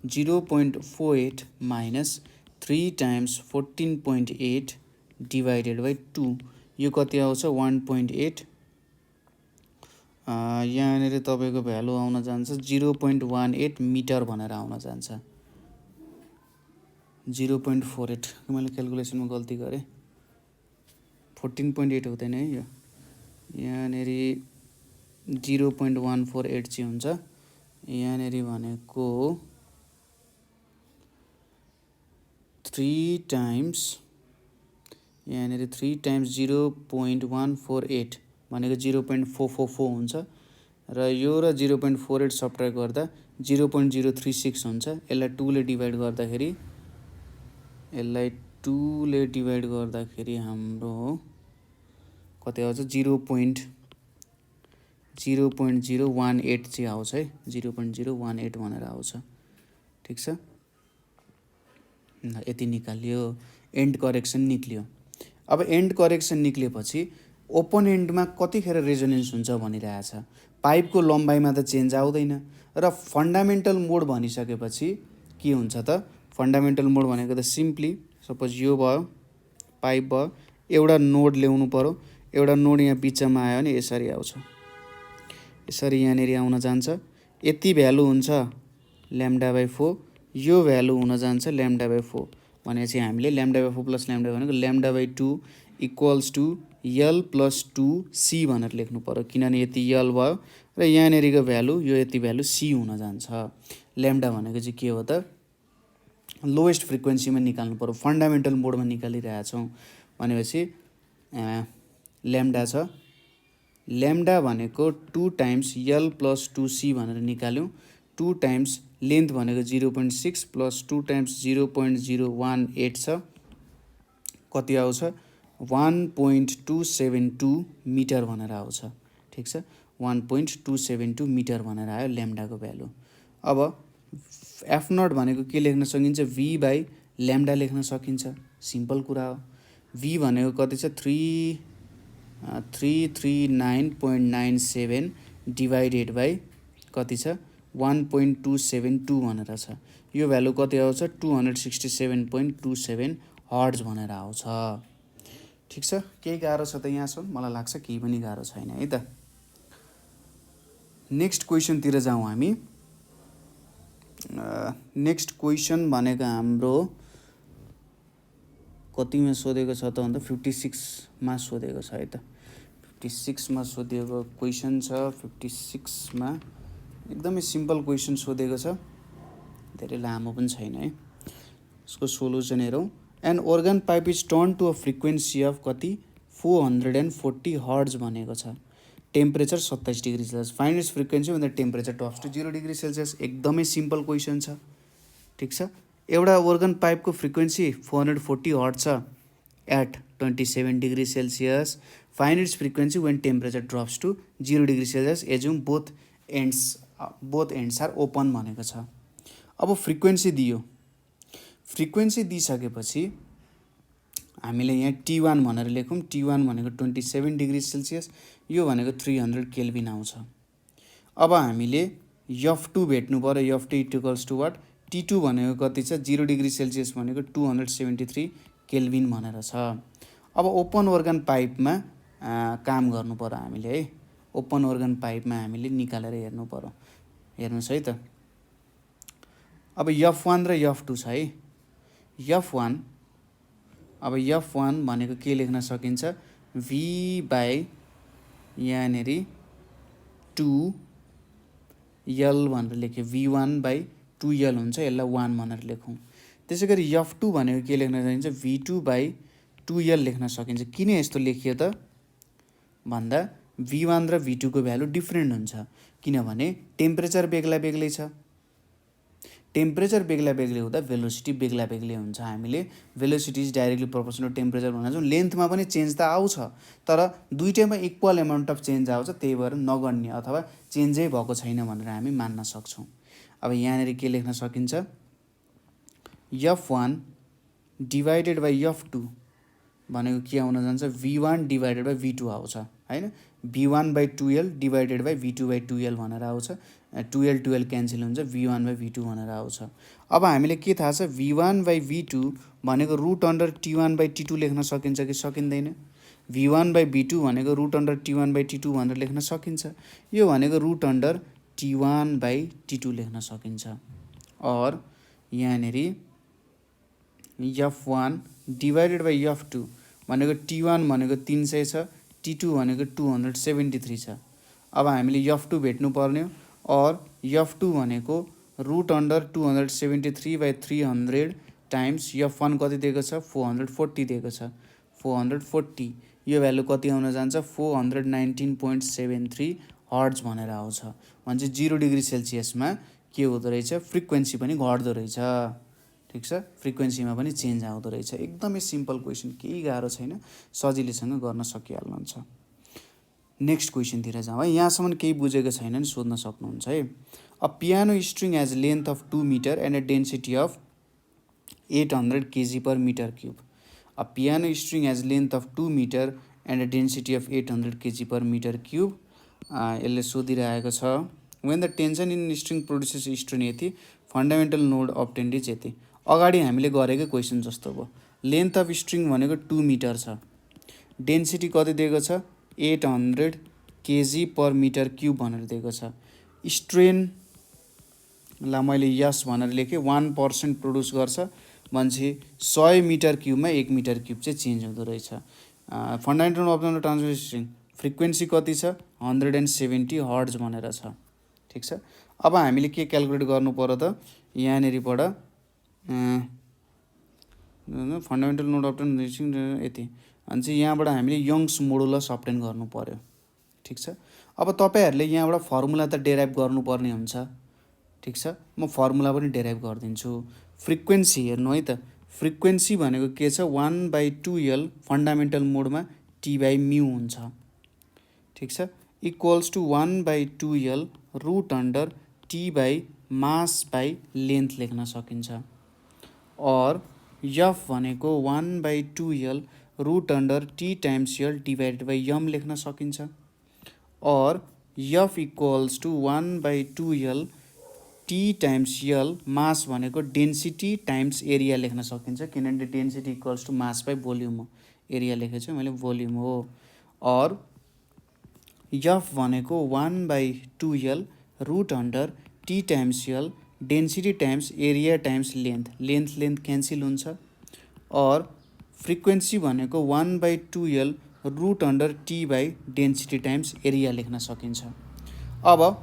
0.48 minus 3 times 14.8 divided by 2, यो कति आउँछ 1.8। यहाँनिर तपाईँको भ्यालु आउन जान्छ 0.18 मिटर भनेर आउन जान्छ। 0.48 मैले क्यालकुलेसनमा गल्ती गरेँ, 14.8 हुँदैन है यो, यहाँनिर 0.148 चाहिँ हुन्छ। यहाँनिर भनेको 3 टाइम्स 0.148 भनेको 0.444 हुन्छ र यो र 0.48 सब्ट्र्याक्ट गर्दा 0.036 हुन्छ। यसलाई 2 ले डिभाइड गर्दाखेरि हाम्रो कति आउँछ 0.018 चाहिँ आउँछ है, 0.018 भनेर आउँछ, ठिक छ। यति निकालियो, एन्ड करेक्सन निक्लियो। अब एन्ड करेक्सन निक्लिएपछि ओपन एन्डमा कतिखेर रेजोनेन्स हुन्छ भनिरहेछ। पाइपको लम्बाइमा त चेन्ज आउँदैन र फन्डामेन्टल मोड भनिसकेपछि के हुन्छ त, फन्डामेन्टल मोड भनेको त सिम्पली सपोज यो भयो पाइप भयो, एउटा नोड ल्याउनु पर्यो, एउटा नोड यहाँ बिचमा आयो भने यसरी आउँछ, यसरी यहाँनिर आउन जान्छ। यति भ्यालु हुन्छ λ/4, यो भ्यालु हुन जान्छ λ/4 भनेपछि हामीले λ/4 प्लस λ भनेको λ/2 इक्वल्स टु L + 2C भनेर लेख्नु पर्यो, किनभने यति L भयो र यहाँनेरिको भ्यालु यो यति भ्यालु सी हुन जान्छ। ल्याम्डा भनेको चाहिँ के हो त लोएस्ट फ्रिक्वेन्सीमा निकाल्नु पर्यो, फन्डामेन्टल मोडमा निकालिरहेछौँ भनेपछि ल्याम्डा छ, ल्याम्डा भनेको 2 टाइम्स यल प्लस 2c भनेर निकाल्यौँ। 2 टाइम्स लेन्थ भनेको 0.6 प्लस 2 टाइम्स 0.018 छ, कति आउँछ 1.272 मिटर भनेर आउँछ। ठिक छ, 1.272 मिटर भनेर आयो ल्याम्डाको भ्यालु। अब एफ नट भनेको के लेख्न सकिन्छ v बाई ल्याम्डा लेख्न सकिन्छ, सिम्पल कुरा हो। v भनेको कति छ 339.97 डिभाइडेड बाई कति छ 1.272 भनेर छ। यो भ्यालु कति आउँछ 267.27 हर्ट्ज भनेर आउँछ। ठिक छ, केही गाह्रो छ त यहाँसम्म? मलाई लाग्छ केही पनि गाह्रो छैन है त। नेक्स्ट क्वेसनतिर जाउँ हामी। नेक्स्ट क्वेसन भनेको हाम्रो कतिमा सोधेको छ त भन्दा 56मा सोधेको छ है त। 56मा सोधेको क्वेसन छ। 56मा एकदमै सिम्पल क्वेसन सोधेको छ, धेरै लामो पनि छैन है। यसको सोल्युसन हेरौँ। An organ pipe is turned to a frequency of कति 440 हर्ट्ज भनेको छ। Temperature 27 degree Celsius. Find its frequency when the temperature drops to 0 degree Celsius. एकदमै सिम्पल क्वेसन छ। ठिक छ, एउटा organ पाइपको फ्रिक्वेन्सी 440 हर्ट्ज छ at 27 degree Celsius. Find its frequency when temperature drops to 0 degree Celsius. Assume both ends are open भनेको छ। अब फ्रिक्वेन्सी दियो, फ्रिक्वेन्सी दिइसकेपछि हामीले यहाँ T1 भनेर लेखौँ। T1 भनेको 27 डिग्री सेल्सियस, यो भनेको 300 केल्भिन आउँछ। अब हामीले F2 भेट्नु पर्यो। F2 equals to what? T2 भनेको कति छ 0 डिग्री सेल्सियस भनेको 273 केल्भिन भनेर छ। अब ओपन organ पाइपमा काम गर्नु पर्यो हामीले है। ओपन organ पाइपमा हामीले निकालेर हेर्नु पर्यो। हेर्नुहोस् है त, अब F1 र F2 छ है। F1, अब F1 भनेको के लेख्न सकिन्छ v बाई यहाँनेरि 2l भनेर लेख्यो। v1 बाई 2l हुन्छ, यसलाई 1 भनेर लेखौँ। त्यसै गरी F2 भनेको के लेख्न सकिन्छ v2 बाई 2l लेख्न सकिन्छ। किन यस्तो लेखियो त भन्दा v1 र v2 को भ्यालु डिफ्रेन्ट हुन्छ, किनभने टेम्परेचर बेग्ला बेग्लै छ। टेम्परेचर बेग्ला बेग्लै हुँदा भेलोसिटी बेग्ला बेग्लै हुन्छ। हामीले velocity is directly proportional temperature भन्न जान्छौँ। लेन्थमा पनि चेन्ज त आउँछ, तर दुईटैमा इक्वल एमाउन्ट अफ चेन्ज आउँछ, त्यही भएर नगण्य अथवा चेन्जै भएको छैन भनेर हामी मान्न सक्छौँ। अब यहाँनिर के लेख्न सकिन्छ F1 डिभाइडेड बाई F2 भनेको के आउन जान्छ v1 डिभाइडेड बाई v2 आउँछ हैन। v1 by 2l divided by v2 by 2l भनेर आउँछ। 2l क्यान्सल हुन्छ, v1 बाई v2 भनेर आउँछ। अब हामीले के थाहा छ v1 बाई v2 भनेको root under t1 by t2 लेख्न सकिन्छ कि सकिँदैन? v1 बाई v2 भनेको root under t1 by t2 भनेर लेख्न सकिन्छ। यो भनेको root under t1 by t2 लेख्न सकिन्छ। और यहाँनेरि F1 डिभाइडेड बाई F2 भनेको T1 भनेको 300 छ, T2 भनेको 273 छ। अब हामीले F2 भेट्नु पर्ने और F2 भनेको root under 273 by 300 times F1 कति दिएको छ 440 दिएको छ। 440 यो भ्यालु कति आउन जान्छ 419.73 हर्ट्ज भनेर आउँछ। भने 0 डिग्री सेल्सियसमा के हुँदो रहेछ फ्रिक्वेन्सी पनि घट्दो रहेछ। ठिक छ, फ्रिक्वेन्सीमा पनि चेन्ज आउँदो रहेछ। एकदमै सिम्पल क्वेसन, केही गाह्रो छैन, सजिलैसँग गर्न सकिहाल्नुहुन्छ। नेक्स्ट क्वेसनतिर जाउँ है। यहाँसम्म केही बुझेको छैन नि सोध्न सक्नुहुन्छ है। A piano string has length of 2 metre and a density of 800 kg per metre cube. A piano string has length of 2 metre and a density of 800 kg per metre cube. यसले सोधिरहेको छ when the tension in string produces strain यति, fundamental node obtained is यति। अगाडि हामीले गरेको question जस्तो भयो। लेन्थ अफ स्ट्रिङ भनेको 2 मिटर छ, डेन्सिटी कति दिएको छ 800 kg पर मिटर क्युब भनेर दिएको छ। स्ट्रेनलाई मैले यस भनेर लेखेँ, 1% प्रोड्युस गर्छ भनेपछि 100 मिटर क्युबमा 1 मिटर क्युब चाहिँ चेन्ज हुँदो रहेछ। Fundamental obtained transverse string frequency कति छ 170 हर्ट्ज भनेर छ। ठिक छ। अब हामीले के क्याल्कुलेट गर्नु पर्यो त यहाँनेरिबाट फन्डामेन्टल नोड अप्टेन यति अनि चाहिँ यहाँबाट हामीले यङ्स मोडुलस अप्टेन गर्नु पर्यो। ठिक छ। अब तपाईहरुले यहाँबाट फर्मुला त डेराइभ गर्नुपर्ने हुन्छ। ठिक छ। म फर्मुला पनि डेराइभ गरिदिन्छु। फ्रिक्वेन्सी हेर्नु है त, फ्रिक्वेन्सी भनेको के छ 1/2L फन्डामेन्टल मोडमा T/μ हुन्छ। ठिक छ। Equals to 1/2L root under T/मास/लेन्थ लेख्न सकिन्छ। और F भनेको 1/2L root under T times L divided by m लेख्न सकिन्छ। और F equals to 1/2L T times L mass भनेको डेन्सिटी टाइम्स एरिया लेख्न सकिन्छ, किनभने density equals to mass by volume हो। एरिया लेखेको छु मैले, भोल्युम हो। और F भनेको 1/2L root under T times L density times area times length, length cancel हुन्छ। और फ्रिक्वेन्सी भनेको 1/2L root under T by density times area लेख्न सकिन्छ। अब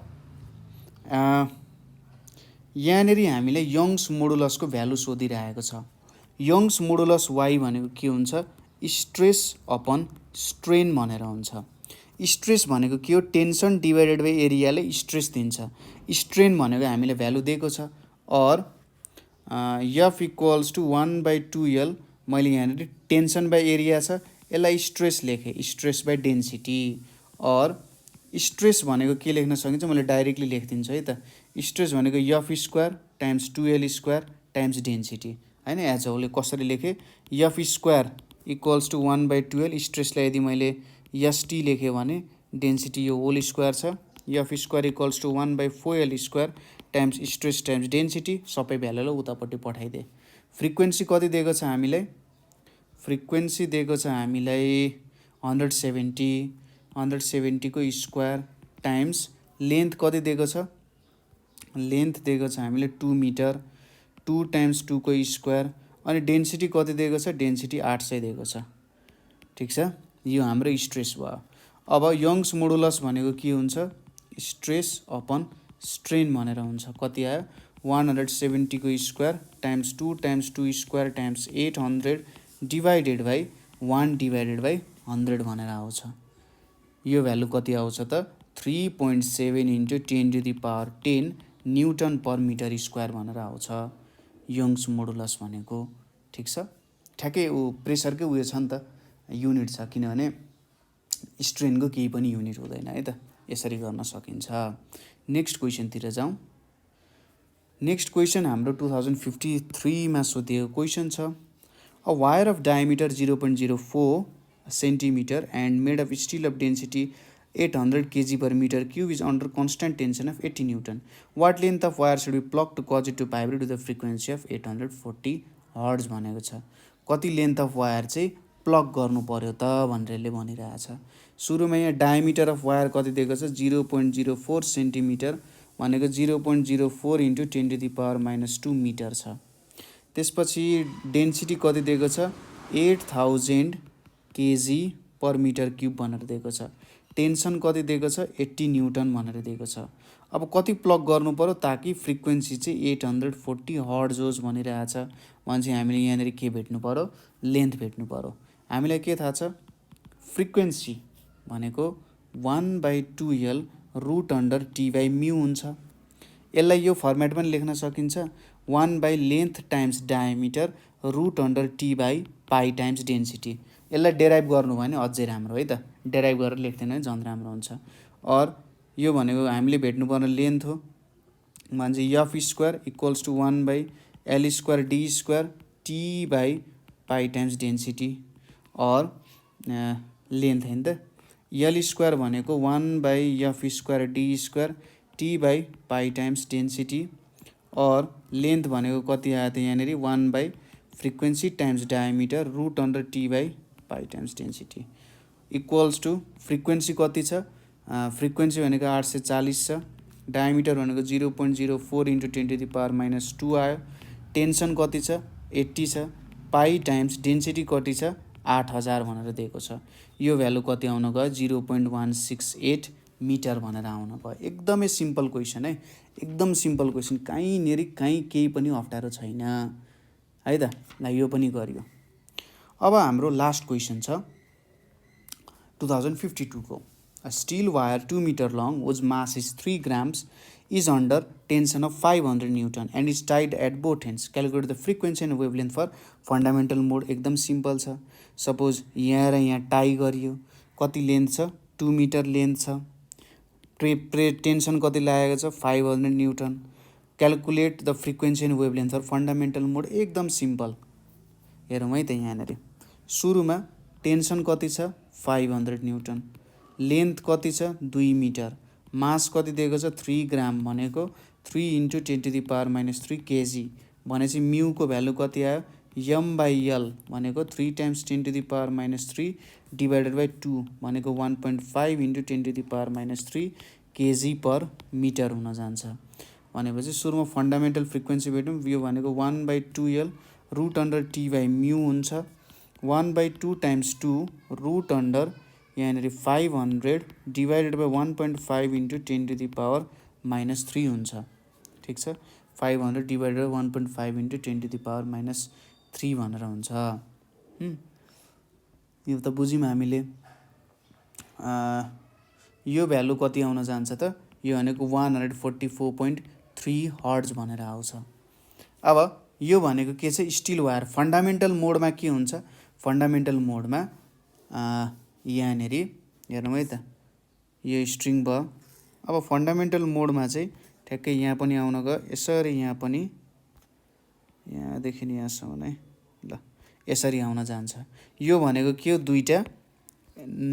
यहाँनेर हामीले यङ्स मोडुलसको भ्यालु सोधिरहेको छ। यङ्स मोडुलस y भनेको के हुन्छ, स्ट्रेस अपन स्ट्रेन भनेर हुन्छ। स्ट्रेस भनेको के हो, टेन्सन डिभाइडेड बाई एरियाले स्ट्रेस दिन्छ। स्ट्रेन भनेको हामीले भ्यालु दिएको छ। और F इक्वल्स टु 1/2L मैले यहाँनिर टेन्सन बाई एरिया छ, यसलाई स्ट्रेस लेखेँ, स्ट्रेस बाई डेन्सिटी। और स्ट्रेस भनेको के लेख्न सकिन्छ, मैले डाइरेक्टली लेखिदिन्छु है त। स्ट्रेस भनेको F square times 2L square times density हैन। एज अ कसरी लेखेँ, F square equals to 1/2L, स्ट्रेसलाई यदि मैले ST लेखेँ भने डेन्सिटी यो होल स्क्वायर छ। F square equals to 1/4L square times stress times density, सबै भ्यालुलाई उतापट्टि पठाइदिए। फ्रिक्वेन्सी कति दिएको छ हामीलाई, फ्रिक्वेन्सी दिएको छ हामीलाई 170 को स्क्वायर टाइम्स लेन्थ कति दिएको छ, लेन्थ दिएको छ हामीले 2 मिटर, 2 टाइम्स 2 को स्क्वायर। अनि डेन्सिटी कति दिएको छ, डेन्सिटी 800 दिएको छ। ठिक छ। यो हाम्रो स्ट्रेस भयो। अब यङ्स मोडुलस भनेको के हुन्छ, स्ट्रेस अपन स्ट्रेन भनेर हुन्छ। कति आयो 170 को square times 2 times 2 square times 800 divided by 1 divided by 100 भनेर आउँछ। यो भ्यालु कति आउँछ त 3.7 into 10⁻10 newton per metre square भनेर आउँछ यङ्स मोडुलस भनेको। ठिक छ। ठ्याक्कै प्रेसरकै उयो छ नि त, युनिट छ, किनभने स्ट्रेनको केही पनि युनिट हुँदैन है त। यसरी गर्न सकिन्छ। नेक्स्ट क्वेसनतिर जाउँ। नेक्स्ट क्वेसन हाम्रो 2053 मा सोधिएको क्वेसन छ। A wire of diameter 0.04 centimetre and made of steel of density 800 kg/m³ is under constant tension of 80 newton. What length of wire should be plug to cause it to vibrate with the frequency of 840 hertz भनेको छ। कति length of wire चाहिँ plug गर्नु पर्यो त भनेरले भनिरहेछ। सुरुमा यहाँ diameter of wire कति दिएको छ 0.04 सेन्टिमिटर भनेको 0.04 इन्टु 10⁻⁻2 मिटर छ। त्यसपछि डेन्सिटी कति दिएको छ 8000 kg/m³ भनेर दिएको छ। टेन्सन कति दिएको छ 80 न्युटन भनेर दिएको छ। अब कति प्लग गर्नु पर्यो ताकि फ्रिक्वेन्सी चाहिँ 840 हर्ट्ज होस् भनिरहेछ भने चाहिँ हामीले यहाँनिर के भेट्नु पर्यो, लेन्थ भेट्नु पर्यो। हामीलाई के थाहा छ, फ्रिक्वेन्सी भनेको 1/2L रुट अन्डर T/μ हुन्छ। यसलाई यो फर्मेट पनि लेख्न सकिन्छ 1/लेन्थ टाइम्स डायमिटर रुट अन्डर T/पाई टाइम्स डेन्सिटी। यसलाई डेराइभ गर्नु भने अझै राम्रो है त, डेराइभ गरेर लेख्दैन भने झन् राम्रो हुन्छ। और यो भनेको हामीले भेट्नुपर्ने लेन्थ हो भने चाहिँ F square equals to 1/L square D square T/पाई टाइम्स डेन्सिटी। और लेन्थ हैन त, L स्क्वायर भनेको 1/F स्क्वायर डी स्क्वायर T/पाई टाइम्स डेन्सिटी। और लेन्थ भनेको कति आयो त यहाँनिर 1/ frequency times diameter root under T/पाई times density equals to frequency कति छ, फ्रिक्वेन्सी भनेको 840 छ, डायमिटर भनेको 0.04 इन्टु 10⁻⁻2 आयो। टेन्सन कति छ 80 छ, पाई टाइम्स डेन्सिटी कति छ 8000 भनेर दिएको छ। यो भ्यालु कति आउन गयो 0.168 मिटर भनेर आउन गयो। एकदमै सिम्पल क्वेसन है, एकदम सिम्पल क्वेसन, कहीँनिर केही पनि अप्ठ्यारो छैन है त। ल यो पनि गरियो। अब हाम्रो लास्ट क्वेसन छ 2052 को। A steel wire 2 meter long whose mass is 3 grams is under tension of 500 Newton and is tied at both ends. Calculate the frequency and wavelength for fundamental mode. एकदम सिम्पल छ। Suppose यहाँ र यहाँ tie गरियो, कति length छ 2 metre length छ, tension कति लागेको छ 500 newton. Calculate the frequency and wavelength for fundamental mode. एकदम सिम्पल। हेरौँ है त यहाँनिर सुरुमा टेन्सन कति छ 500 न्युटन, लेन्थ कति छ 2 मिटर, मास कति दिएको छ 3 ग्राम भनेको 3 × 10⁻³ केजी भनेपछि म्युको भ्यालु कति आयो m/l भनेको 3 × 10⁻³ डिभाइडेड बाई 2 भनेको 1.5 × 10⁻³ केजी पर मिटर हुन जान्छ। भनेपछि सुरुमा फन्डामेन्टल फ्रिक्वेन्सी भेटौँ। यो भनेको 1/2l √T/μ हुन्छ। 1/2 × 2 √, यहाँनिर 500 डिभाइडेड बाई 1.5 × 10⁻³ हुन्छ। ठिक छ, 500 डिभाइडेड बाई 1.5 × 10⁻³ भनेर हुन्छ। यो त बुझ्यौँ हामीले। यो भ्यालु कति आउन जान्छ त, यो भनेको 144.3 हर्ट्ज भनेर आउँछ। अब यो भनेको के छ स्टिल वायर। फन्डामेन्टल मोडमा के हुन्छ, फन्डामेन्टल मोडमा यहाँनिर हेरौँ है त यो स्ट्रिङ भयो। अब फन्डामेन्टल मोडमा चाहिँ ठ्याक्कै यहाँ पनि आउन गयो, यसरी यहाँ पनि यहाँदेखि यहाँसम्म है ल यसरी आउन जान्छ। यो भनेको के हो दुईटा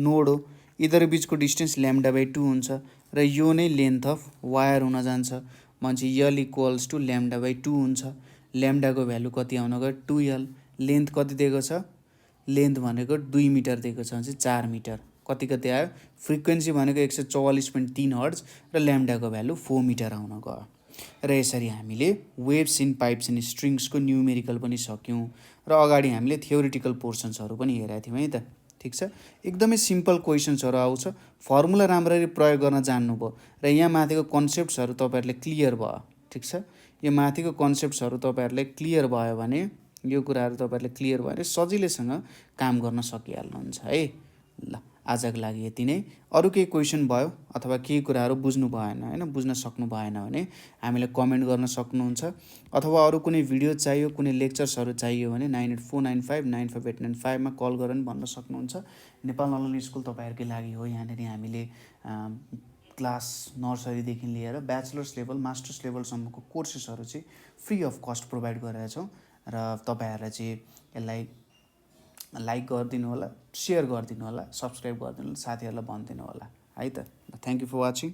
नोड हो, यिनीहरू बिचको डिस्टेन्स λ/2 हुन्छ र यो नै लेन्थ अफ वायर हुन जान्छ। भनेपछि l = λ/2 हुन्छ। ल्याम्डाको भ्यालु कति आउन गयो 2l। लेन्थ कति दिएको छ, लेन्थ भनेको 2 मिटर दिएको छ भने 4 मिटर। कति आयो, फ्रिक्वेन्सी भनेको 144.3 हर्ट्ज र ल्याम्डाको भ्यालु 4 मिटर आउन गयो। र यसरी हामीले वेभ्स इन पाइप्स एन्ड स्ट्रिङ्सको न्युमेरिकल पनि सक्यौँ र अगाडि हामीले थ्योरिटिकल पोर्सन्सहरू पनि हेरेका थियौँ है त। ठिक छ, एकदमै सिम्पल क्वेसन्सहरू आउँछ, फर्मुला राम्ररी प्रयोग गर्न जान्नुभयो र यहाँ माथिको कन्सेप्ट्सहरू तपाईँहरूले क्लियर भयो। ठिक छ, यो माथिको कन्सेप्ट्सहरू तपाईँहरूले क्लियर भयो भने, यो कुराहरू तपाईँहरूले क्लियर भयो भने सजिलैसँग काम गर्न सकिहाल्नुहुन्छ है। ल आजको लागि यति नै। अरू केही क्वेसन भयो अथवा केही कुराहरू बुझ्नु भएन होइन, बुझ्न सक्नु भएन भने हामीलाई कमेन्ट गर्न सक्नुहुन्छ, अथवा अरू कुनै भिडियो चाहियो, कुनै लेक्चर्सहरू चाहियो भने 9849595895 मा कल गरेर पनि भन्न सक्नुहुन्छ। नेपाल अनलाइन स्कुल तपाईँहरूकै लागि हो। यहाँनिर हामीले क्लास नर्सरीदेखि लिएर ब्याचलर्स लेभल मास्टर्स लेभलसम्मको कोर्सेसहरू चाहिँ फ्री अफ कस्ट प्रोभाइड गरेका छौँ र तपाईँहरूलाई चाहिँ यसलाई लाइक गरिदिनु होला, सेयर गरिदिनु होला, सब्सक्राइब गरिदिनु होला, साथीहरूलाई भनिदिनु होला है त। Thank you for watching.